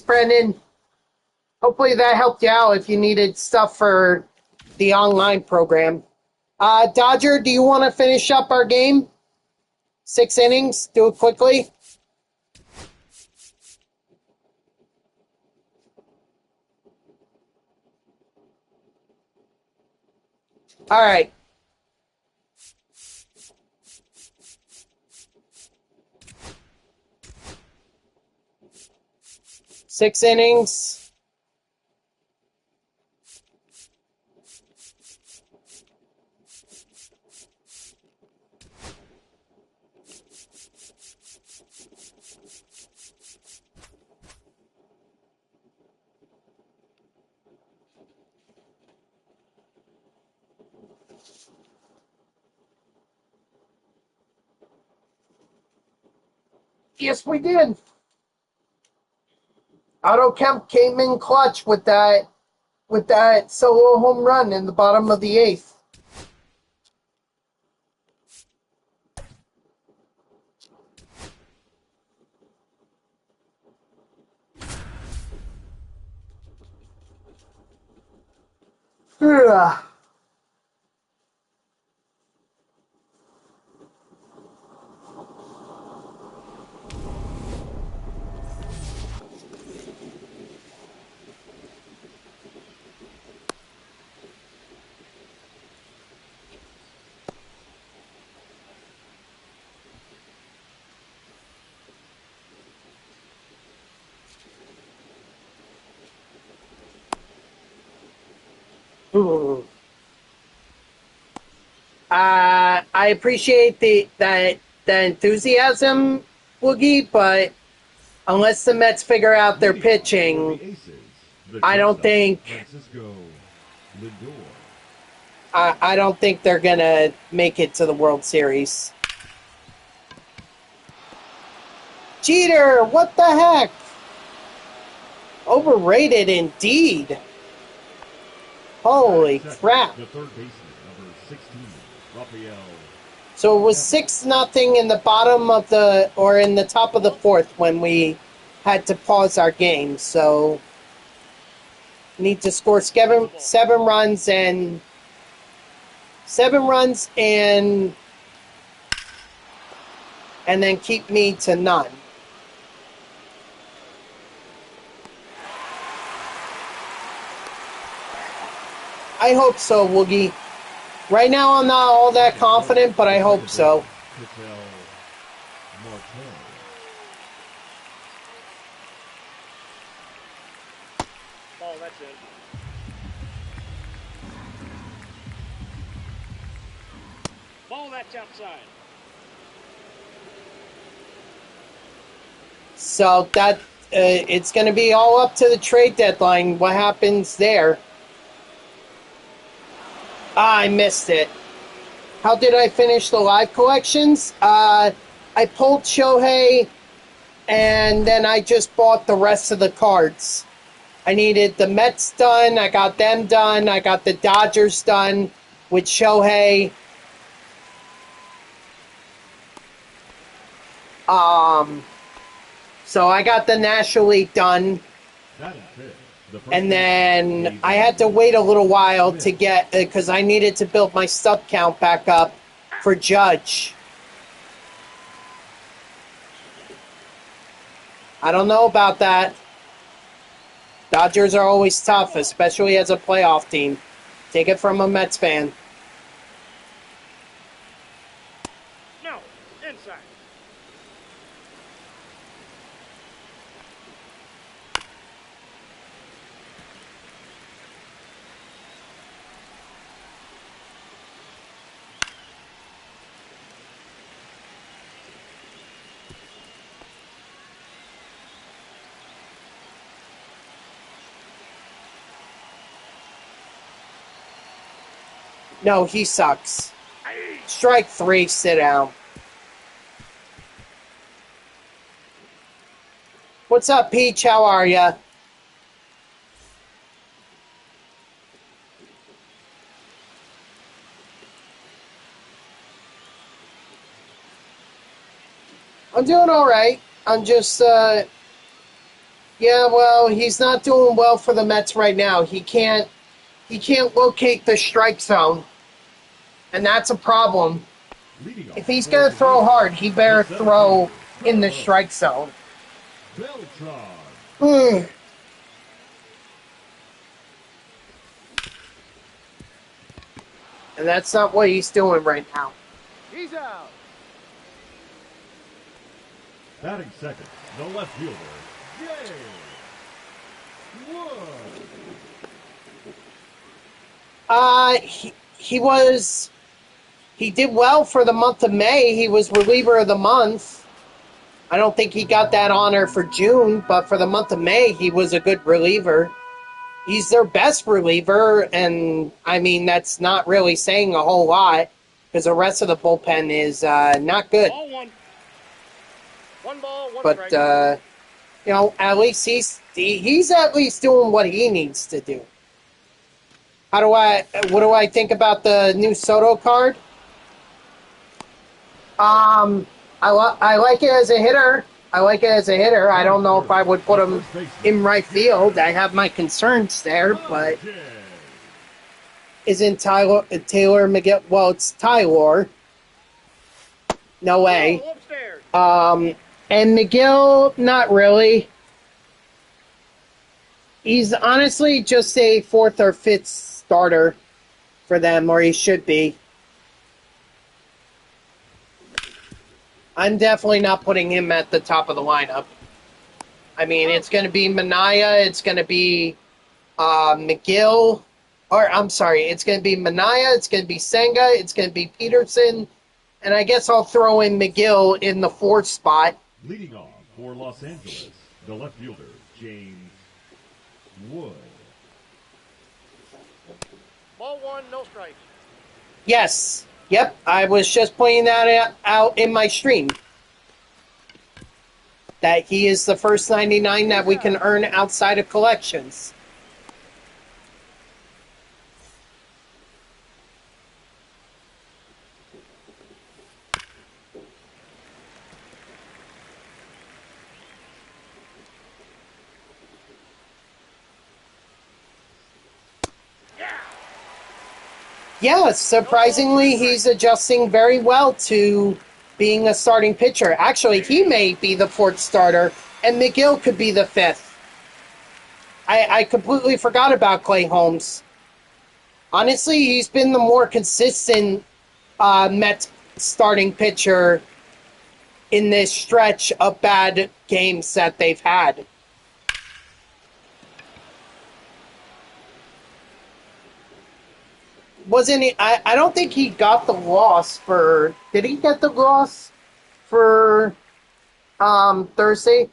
Brendan. Hopefully that helped you out if you needed stuff for the online program. Dodger, do you want to finish up our game? 6 innings. Do it quickly. All right. Six innings. Yes, we did. Otto Kemp came in clutch with that solo home run in the bottom of the 8th. Ugh. Ooh. I appreciate the enthusiasm, Woogie, but unless the Mets figure out their pitching, I don't think I don't think they're gonna make it to the World Series. Cheater! What the heck? Overrated indeed. Holy crap! The third baseman, number 16, Rafael. So it was 6-0 in the bottom of in the top of the 4th when we had to pause our game. So need to score seven runs and then keep me to none. I hope so, Woogie. Right now I'm not all that confident, but I hope so. Ball, that's it. Ball, that's outside. So that it's going to be all up to the trade deadline. What happens there? I missed it. How did I finish the live collections? I pulled Shohei, and then I just bought the rest of the cards. I needed the Mets done. I got them done. I got the Dodgers done with Shohei. So I got the National League done. And then I had to wait a little while to get, because I needed to build my stub count back up for Judge. I don't know about that. Dodgers are always tough, especially as a playoff team. Take it from a Mets fan. No, inside. No, he sucks. Strike 3, sit down. What's up, Peach? How are ya? I'm doing alright. I'm just, yeah, well, he's not doing well for the Mets right now. He can't locate the strike zone. And that's a problem. Leading off If he's for going to the throw Brewers, hard, he better the throw center in the fielder, strike zone. Beltran. Hmm. And that's not what he's doing right now. He's out. Batting second, the left fielder, Jay Wood. He did well for the month of May. He was reliever of the month. I don't think he got that honor for June, but for the month of May, he was a good reliever. He's their best reliever, and I mean, that's not really saying a whole lot because the rest of the bullpen is not good. Ball one. One ball, one But, strike. at least he's at least doing what he needs to do. What do I think about the new Soto card? I like it as a hitter. I don't know if I would put him in right field. I have my concerns there, but isn't Taylor McGill? Well, it's Tyler. No way. Ball upstairs. And McGill, not really. He's honestly just a fourth or fifth starter for them, or he should be. I'm definitely not putting him at the top of the lineup. I mean, it's going to be Mania, it's going to be McGill, or I'm sorry, it's going to be Mania, it's going to be Senga, it's going to be Peterson, and I guess I'll throw in McGill in the fourth spot. Leading off for Los Angeles, the left fielder, James Wood. Ball one, no strikes. Yes. Yep, I was just pointing that out in my stream. That he is the first 99 that we can earn outside of collections. Yeah, surprisingly, he's adjusting very well to being a starting pitcher. Actually, he may be the fourth starter, and McGill could be the fifth. I completely forgot about Clay Holmes. Honestly, he's been the more consistent Mets starting pitcher in this stretch of bad games that they've had. Wasn't he? I don't think he got the loss for. Did he get the loss for Thursday?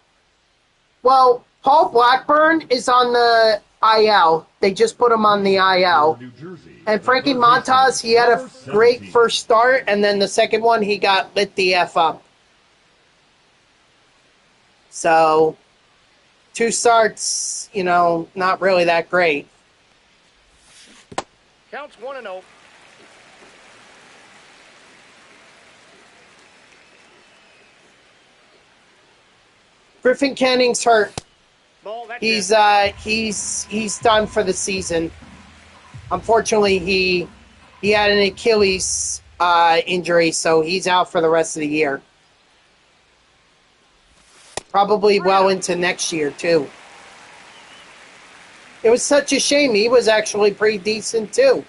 Well, Paul Blackburn is on the IL. They just put him on the IL. New Jersey, And Frankie Montas, he had a great first start, and then the second one he got lit the F up. So, 2 starts, not really that great. Counts 1-0. Griffin Canning's hurt. Ball, that's He's done for the season. Unfortunately, he had an Achilles injury, so he's out for the rest of the year. Probably well into next year, too. It was such a shame. He was actually pretty decent, too.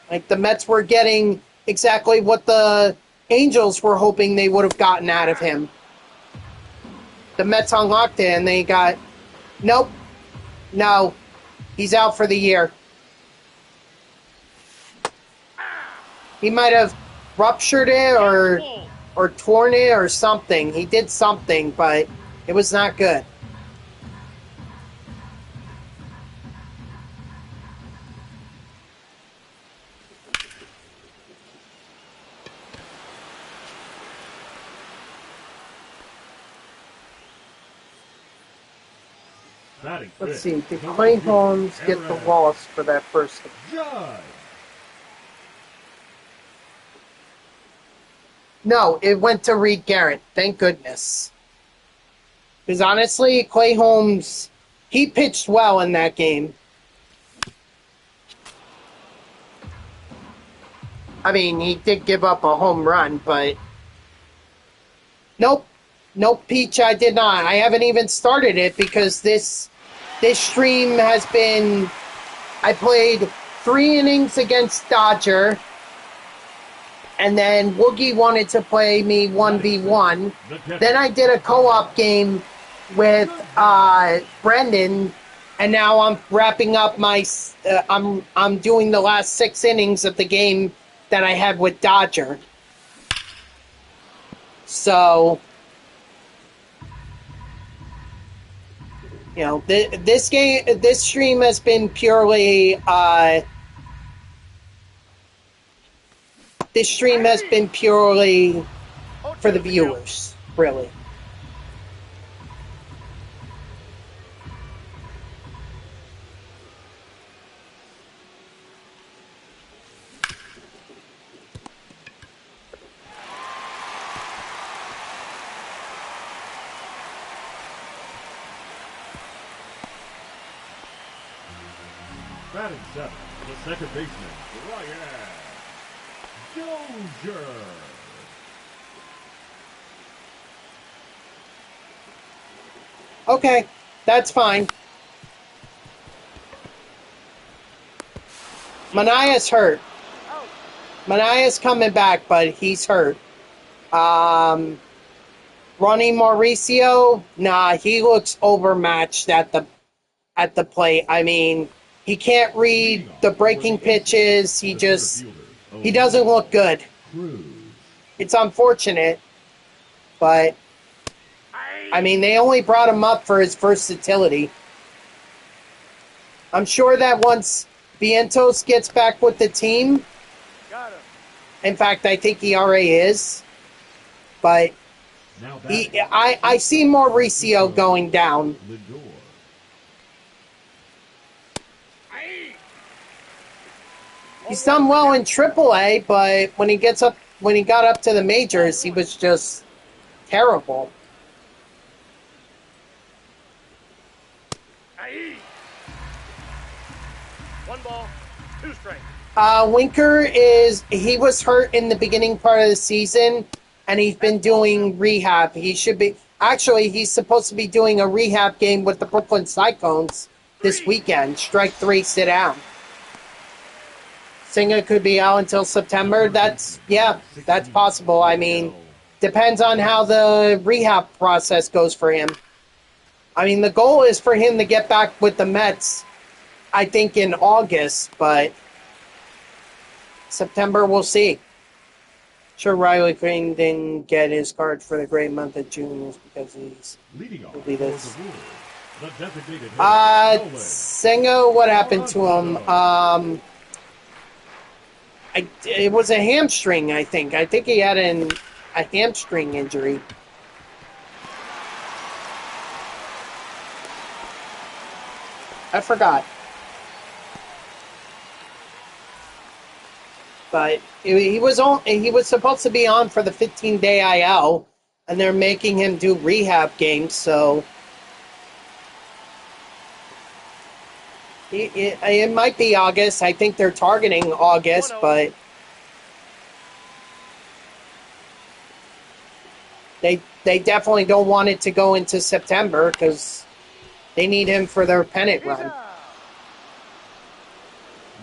Like, the Mets were getting exactly what the Angels were hoping they would have gotten out of him. The Mets unlocked it, and they got, nope, no, he's out for the year. He might have ruptured it or torn it or something. He did something, but it was not good. Batting Let's fifth, see. Did the Clay right fielder, Holmes get the Aaron loss for that first game? Judge. No, it went to Reed Garrett. Thank goodness. Because honestly, Clay Holmes, he pitched well in that game. I mean, he did give up a home run, but... Nope. Nope, Peach, I did not. I haven't even started it because this stream has been... I played 3 innings against Dodger, and then Woogie wanted to play me 1v1. Then I did a co-op game with Brendan, and now I'm wrapping up my... I'm doing the last 6 innings of the game that I had with Dodger. So... You know, this stream has been purely, this stream has been purely for the viewers, really. Batting seventh, the second baseman, Ryan Dozier. Okay, that's fine. Manaya's hurt. Manaya's coming back, but he's hurt. Ronnie Mauricio, nah, he looks overmatched at the plate. I mean, he can't read the breaking pitches. He doesn't look good. It's unfortunate, but I mean, they only brought him up for his versatility. I'm sure that once Vientos gets back with the team, in fact, I think he already is, but I see Mauricio going down. He's done well in AAA, but when he got up to the majors, he was just terrible. One ball, 2 strikes. Winker he was hurt in the beginning part of the season, and he's been doing rehab. He's supposed to be doing a rehab game with the Brooklyn Cyclones this weekend. Strike 3, sit down. Singer could be out until September. That's possible. I mean, depends on how the rehab process goes for him. I mean, the goal is for him to get back with the Mets, I think, in August, but September, we'll see. Sure, Riley Green didn't get his card for the great month of June is because he'll be this. Sengo, what happened to him? It was a hamstring, I think. I think he had a hamstring injury. I forgot. But he was supposed to be on for the 15-day IL, and they're making him do rehab games, so it might be August. I think they're targeting August, but they definitely don't want it to go into September because they need him for their pennant run.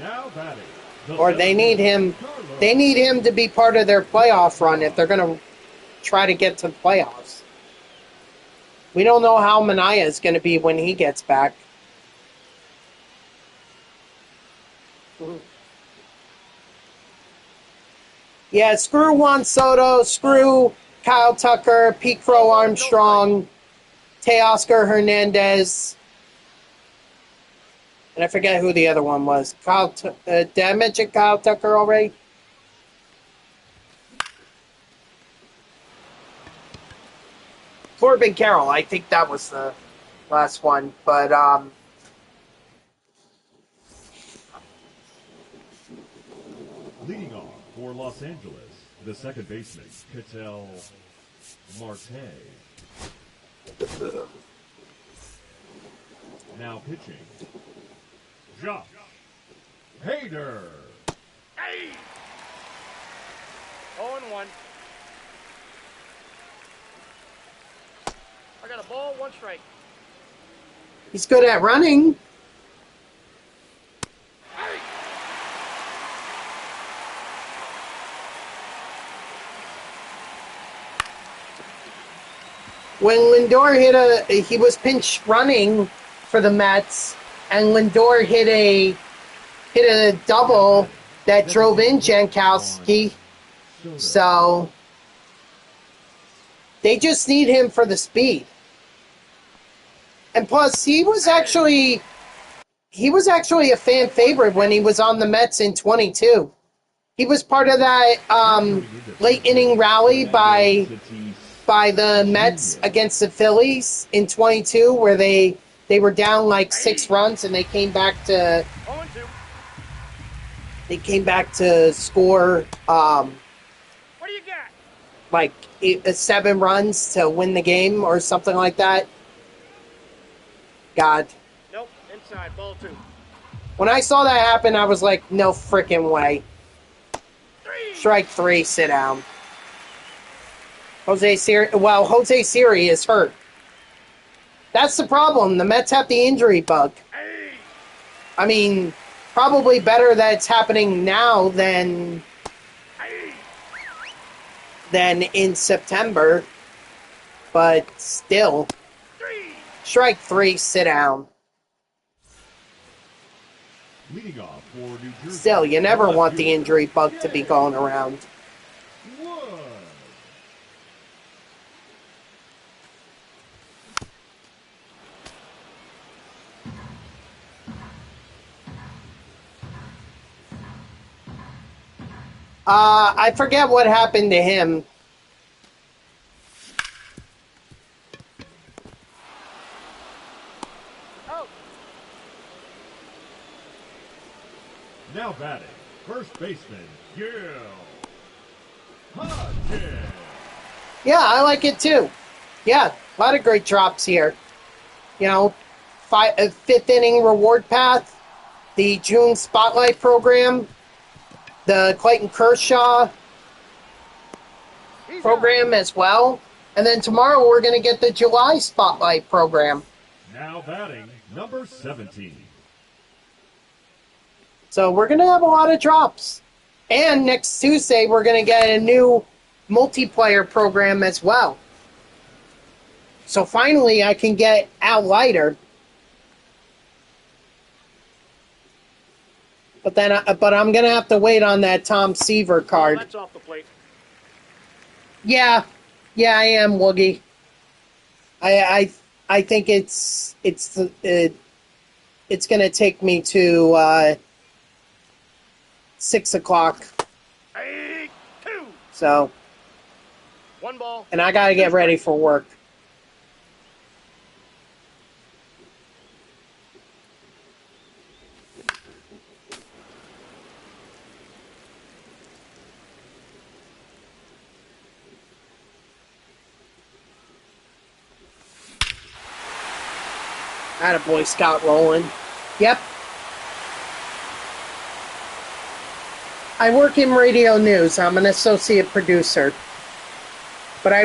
Now batting. Or they need him to be part of their playoff run if they're going to try to get to the playoffs. We don't know how Manaya is going to be when he gets back. Yeah, screw Juan Soto, screw Kyle Tucker, Pete Crow Armstrong, Teoscar Hernandez. And I forget who the other one was. Did I mention Kyle Tucker already? Corbin Carroll. I think that was the last one. But Leading off for Los Angeles, the second baseman, Ketel Marte. Now pitching, Josh Hader. Hey! 0-1. I got a ball, 1 strike. he's good at running. When Lindor he was pinch running for the Mets, and Lindor hit a double that drove in Jankowski. So they just need him for the speed. And plus, he was actually a fan favorite when he was on the Mets in 22. He was part of that late inning rally by the Mets against the Phillies in 22, where they were down like 6 runs and they came back to 0-2. Score What do you got? like 7 runs to win the game or something like that. God, Nope, inside, ball 2. when I saw that happen, I was like, no freaking way. 3. Strike 3, sit down. Jose Siri is hurt. That's the problem. The Mets have the injury bug. Hey! I mean, probably better that it's happening now than in September. But still. 3. Strike 3, sit down. Leading off for New Jersey. Still, you never want the injury bug to be going around. Wood. I forget what happened to him. Oh, Now batting, first baseman, Gil Hodges. Yeah, I like it too. Yeah, a lot of great drops here. You know, 5th inning reward path, the June Spotlight program, the Clayton Kershaw he's program as well. And then tomorrow we're going to get the July Spotlight program. Now batting, number 17. So we're going to have a lot of drops. And next Tuesday we're going to get a new multiplayer program as well. So finally I can get Al Leiter. But I'm going to have to wait on that Tom Seaver card. That's off the plate. Yeah, I am, Woogie. I think it's going to take me to 6 o'clock. Hey, 2. So, 1 ball. and I got to get ready for work. Atta Boy Scout rolling. Yep. I work in radio news. I'm an associate producer. But I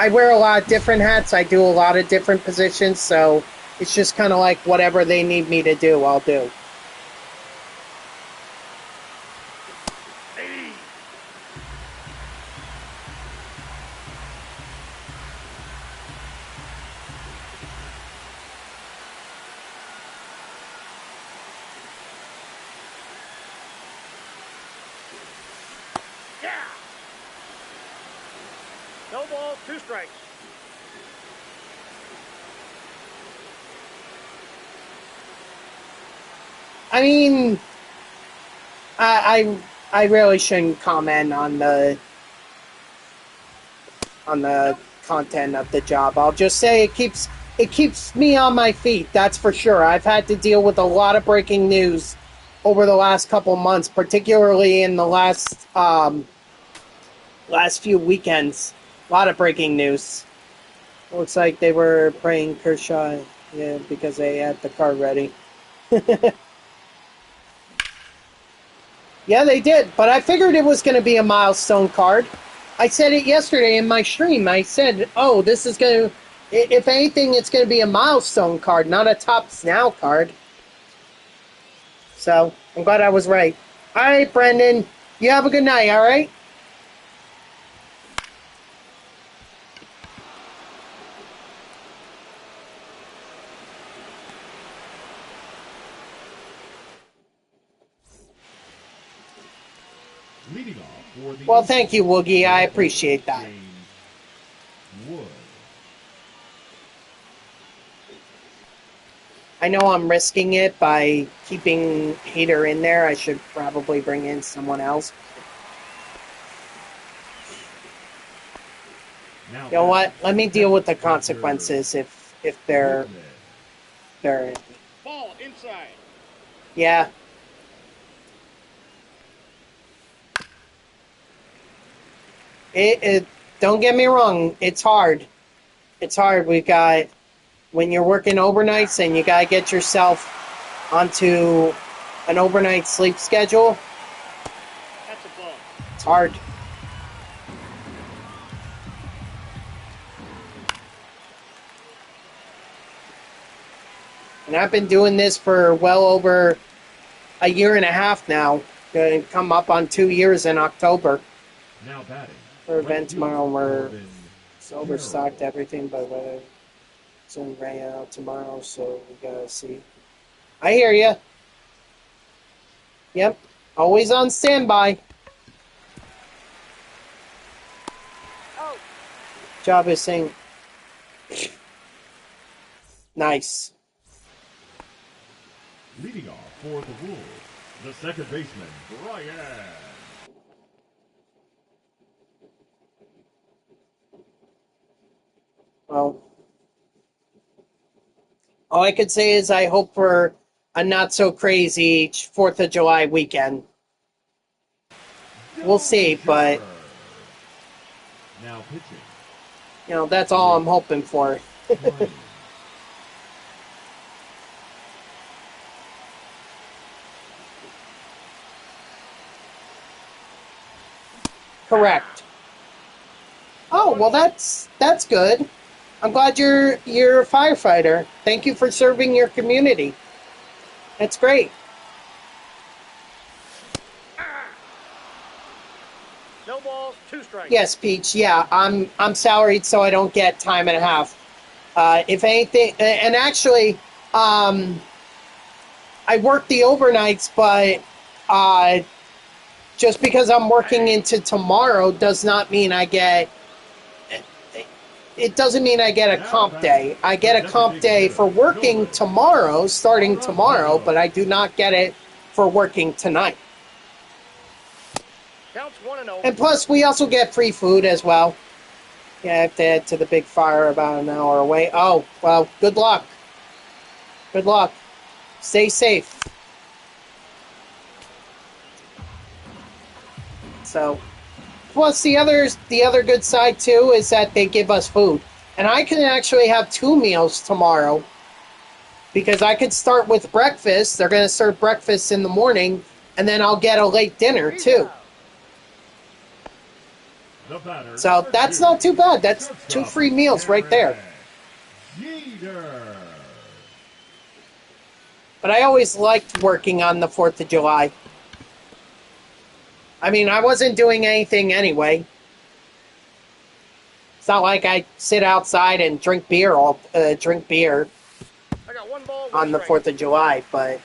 wear a lot of different hats. I do a lot of different positions, so it's just kind of like whatever they need me to do, I'll do. Hey. Yeah. No ball, 2 strikes. I mean, I really shouldn't comment on the content of the job. I'll just say it it keeps me on my feet, that's for sure. I've had to deal with a lot of breaking news over the last couple months, particularly in the last few weekends. A lot of breaking news. Looks like they were praying Kershaw, yeah, because they had the card ready. Yeah, they did, but I figured it was going to be a milestone card. I said it yesterday in my stream. I said, oh, this is going to, if anything, it's going to be a milestone card, not a Tops Now card. So, I'm glad I was right. All right, Brendan, you have a good night, all right? Leading off for the Well, thank you, Woogie. I appreciate that. James Wood. I know I'm risking it by keeping Hater in there. I should probably bring in someone else. Now You know what? Let me deal with the consequences if they're Ball inside. yeah. It don't get me wrong, it's hard. It's hard. We got when you're working overnights and you gotta get yourself onto an overnight sleep schedule. That's a ball. It's hard. And I've been doing this for well over a year and a half now. Gonna come up on 2 years in October. Now batting. For event tomorrow, we're Corbin it's overstocked everything, but it's in rain out tomorrow, so we gotta see. I hear ya. Yep, always on standby. Out. Job is saying. Nice. Leading off for the Wolves, the second baseman, Brian. Well, all I could say is I hope for a not so crazy 4th of July weekend. We'll see, but Now pitching. you know, that's all I'm hoping for. Brian. Correct. Oh, well that's good. I'm glad you're a firefighter. Thank you for serving your community. That's great. No balls, 2 strikes. Yes, Peach. Yeah, I'm salaried, so I don't get time and a half. If anything, and actually, I work the overnights, but just because I'm working into tomorrow does not mean I get. It doesn't mean I get a comp day. I get a comp day for working tomorrow, starting tomorrow, but I do not get it for working tonight. Counts 1-0. And plus, we also get free food as well. Yeah, I have to head to the big fire about an hour away. Oh, well, good luck. Good luck. Stay safe. So, plus the other good side too is that they give us food. And I can actually have 2 meals tomorrow because I could start with breakfast. They're going to serve breakfast in the morning, and then I'll get a late dinner too. So that's not too bad. That's 2 free meals right there. But I always liked working on the 4th of July. I mean, I wasn't doing anything anyway. It's not like I sit outside and drink beer I got 1 ball, 1 on the strike. 4th of July, but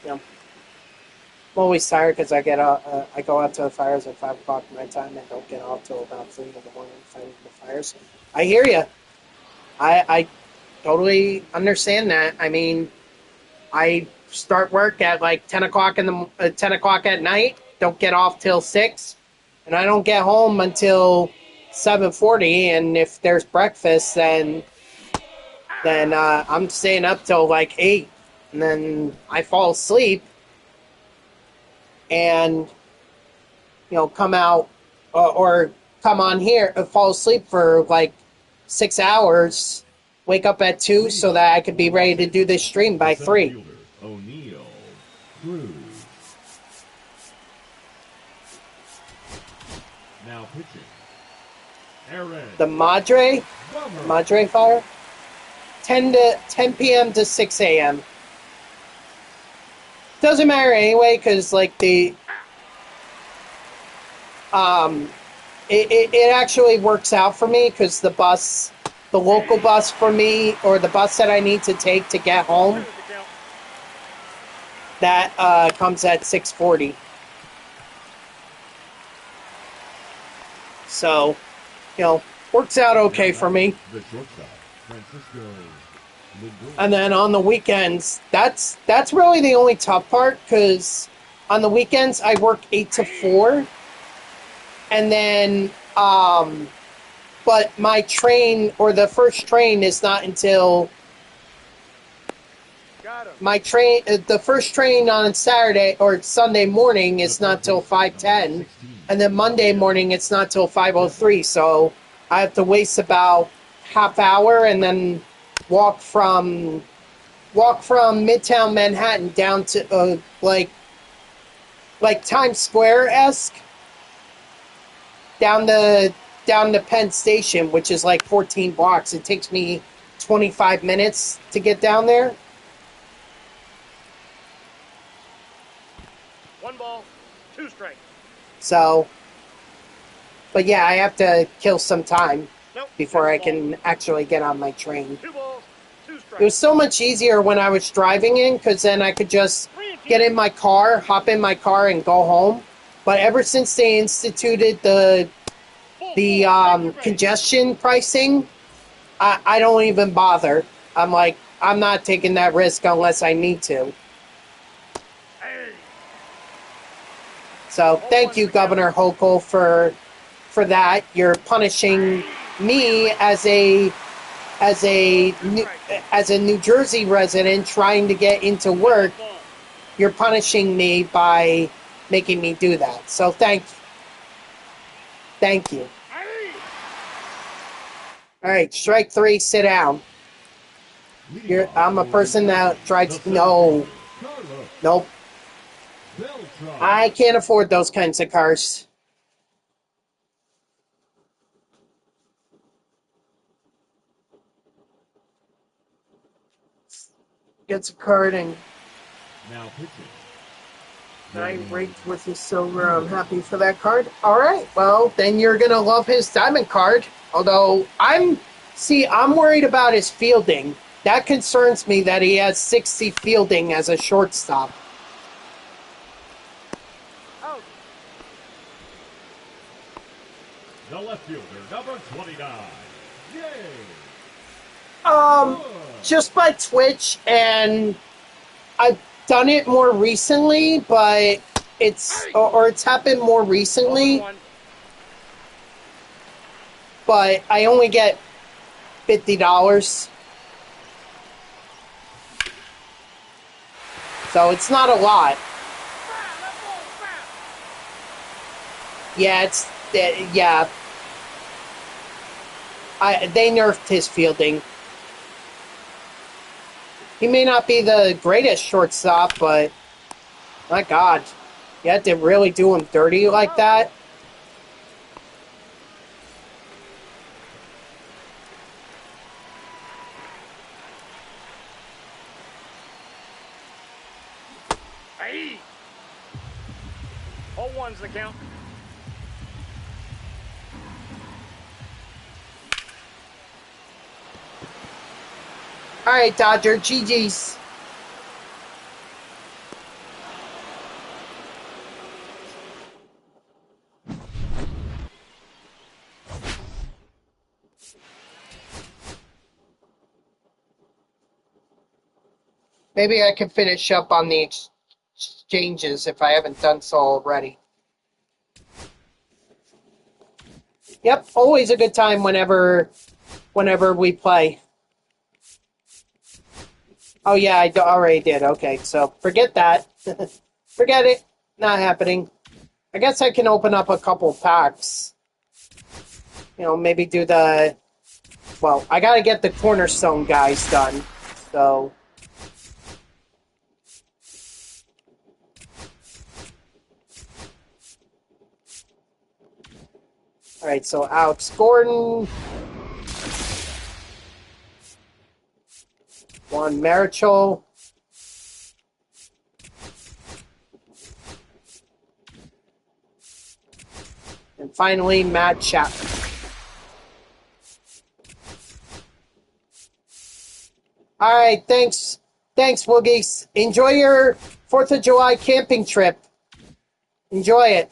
you know, I'm always tired because I go out to the fires at 5 o'clock my time and don't get off till about 3 in the morning fighting the fires. I hear you. I totally understand that. I mean, I start work at like 10 o'clock 10 o'clock at night. Don't get off till 6, and I don't get home until 7:40, and if there's breakfast, then I'm staying up till like 8, and then I fall asleep, and come out or come on here, fall asleep for like 6 hours, wake up at 2 so that I could be ready to do this stream by 3. Fielder, O'Neal Cruz. Now pitching. Aaron. The Madre Bummer. fire, 10 p.m. to 6 a.m. Doesn't matter anyway, because like it actually works out for me, because the local bus for me, or the bus that I need to take to get home, that comes at 6:40. So, works out okay for me. The shortstop, Francisco Lindor. And then on the weekends, that's really the only tough part, because on the weekends I work 8 to 4, and then but my train, or the first train, is not until the first train on Saturday or Sunday morning is not till 5:10, and then Monday morning it's not till 5:03. So I have to waste about half hour, and then walk from Midtown Manhattan down to like Times Square-esque, down to Penn Station, which is like 14 blocks. It takes me 25 minutes to get down there. 1 ball, 2 strikes. So, but yeah, I have to kill some time before I can actually get on my train. 2 balls, 2 strikes. It was so much easier when I was driving in, because then I could just get in my car, hop in my car, and go home. But ever since they instituted the congestion pricing, I don't even bother. I'm like, I'm not taking that risk unless I need to. So thank you, Governor Hochul, for that. You're punishing me as a New Jersey resident trying to get into work. You're punishing me by making me do that. So thank you. All right, strike 3, sit down. I'm a person that drives. No. Nope. I can't afford those kinds of cars. Gets a card and Now pitching. I raked with his silver. I'm happy for that card. All right, well, then you're going to love his diamond card. Although, I'm worried about his fielding. That concerns me that he has 60 fielding as a shortstop. The left fielder, number 29. Yay! Just by Twitch, and I've done it more recently, but it's happened more recently. But I only get $50. So it's not a lot. Yeah, yeah. They nerfed his fielding. He may not be the greatest shortstop, but my God, you had to really do him dirty like that. Hey! 0-1's the count. All right, Dodger, GG's. Maybe I can finish up on the exchanges if I haven't done so already. Yep, always a good time whenever we play. Oh yeah, I already did. Okay, so forget that. Forget it. Not happening. I guess I can open up a couple packs. You know, maybe do the... Well, I gotta get the Cornerstone guys done. So... Alright, so Alex Gordon... Juan Marichal... And finally, Matt Chapman. All right, thanks, Woogies. Enjoy your 4th of July camping trip. Enjoy it.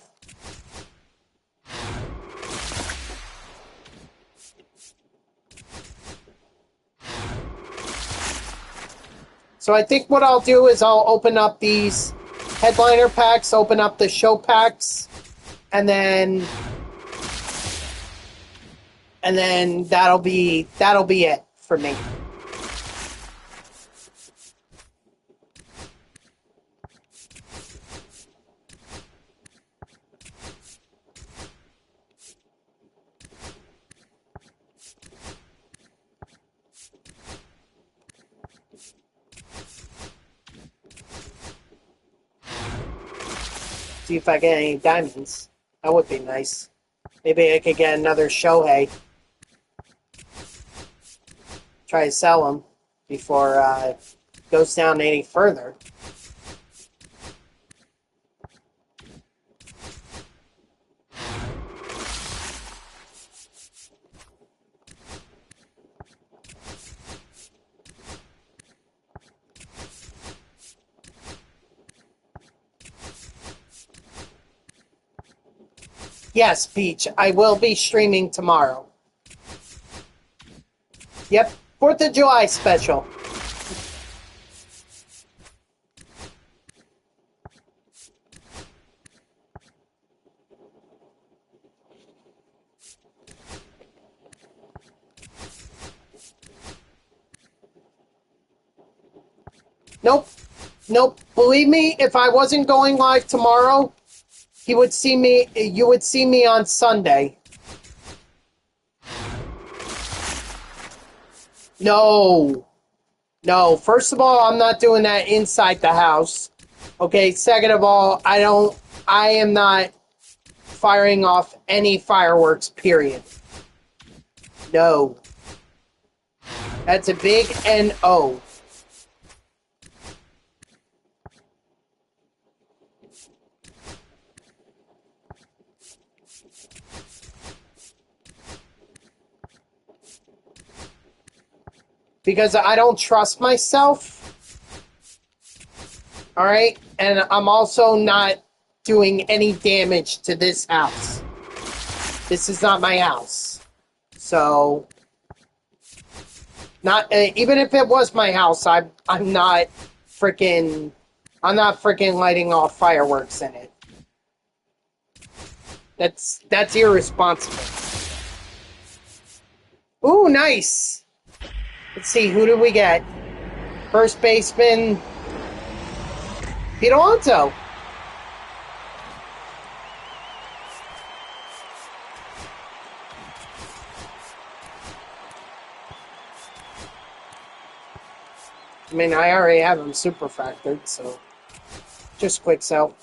So I think what I'll do is I'll open up these headliner packs, open up the show packs, and then that'll be it for me. See if I get any diamonds. That would be nice. Maybe I could get another Shohei. Try to sell them before it goes down any further. Yes, Peach, I will be streaming tomorrow. Yep, 4th of July special. Nope. Believe me, if I wasn't going live tomorrow, you would see me on Sunday. No. First of all, I'm not doing that inside the house. Okay, second of all, I am not firing off any fireworks, period. No. That's a big N-O. Because I don't trust myself. Alright? And I'm also not doing any damage to this house. This is not my house. So, not even if it was my house, I'm not freaking lighting off fireworks in it. That's irresponsible. Ooh, nice. Let's see, who do we get? First baseman, Pete Alonso. I mean, I already have him super factored, so just quick sell.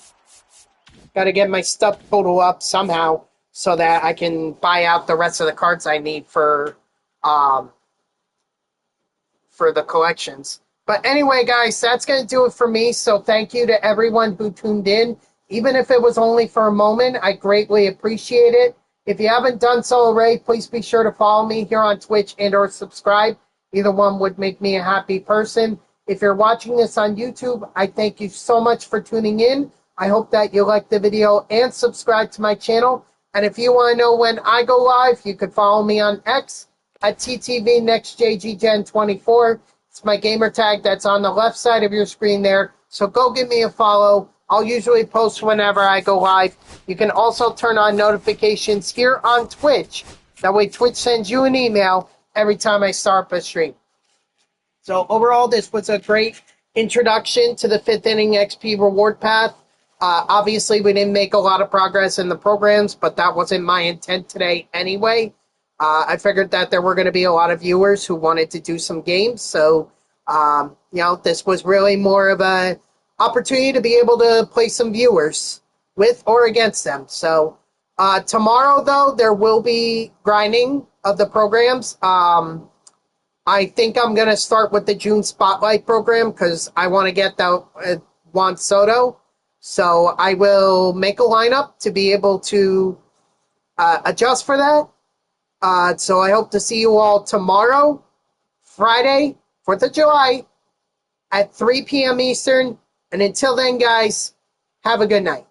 Got to get my stuff total up somehow so that I can buy out the rest of the cards I need for the collections. But anyway, guys, that's going to do it for me. So thank you to everyone who tuned in. Even if it was only for a moment, I greatly appreciate it. If you haven't done so already, please be sure to follow me here on Twitch and or subscribe. Either one would make me a happy person. If you're watching this on YouTube, I thank you so much for tuning in. I hope that you liked the video and subscribe to my channel. And if you want to know when I go live, you could follow me on X at TTVNextJGGen24. It's my gamer tag that's on the left side of your screen there. So go give me a follow. I'll usually post whenever I go live. You can also turn on notifications here on Twitch. That way Twitch sends you an email every time I start up a stream. So overall, this was a great introduction to the 5th inning XP reward path. Obviously, we didn't make a lot of progress in the programs, but that wasn't my intent today anyway. I figured that there were going to be a lot of viewers who wanted to do some games. So, this was really more of an opportunity to be able to play some viewers with or against them. So, tomorrow, though, there will be grinding of the programs. I think I'm going to start with the June Spotlight program because I want to get the Juan Soto. So I will make a lineup to be able to adjust for that. So I hope to see you all tomorrow, Friday, 4th of July, at 3 p.m. Eastern. And until then, guys, have a good night.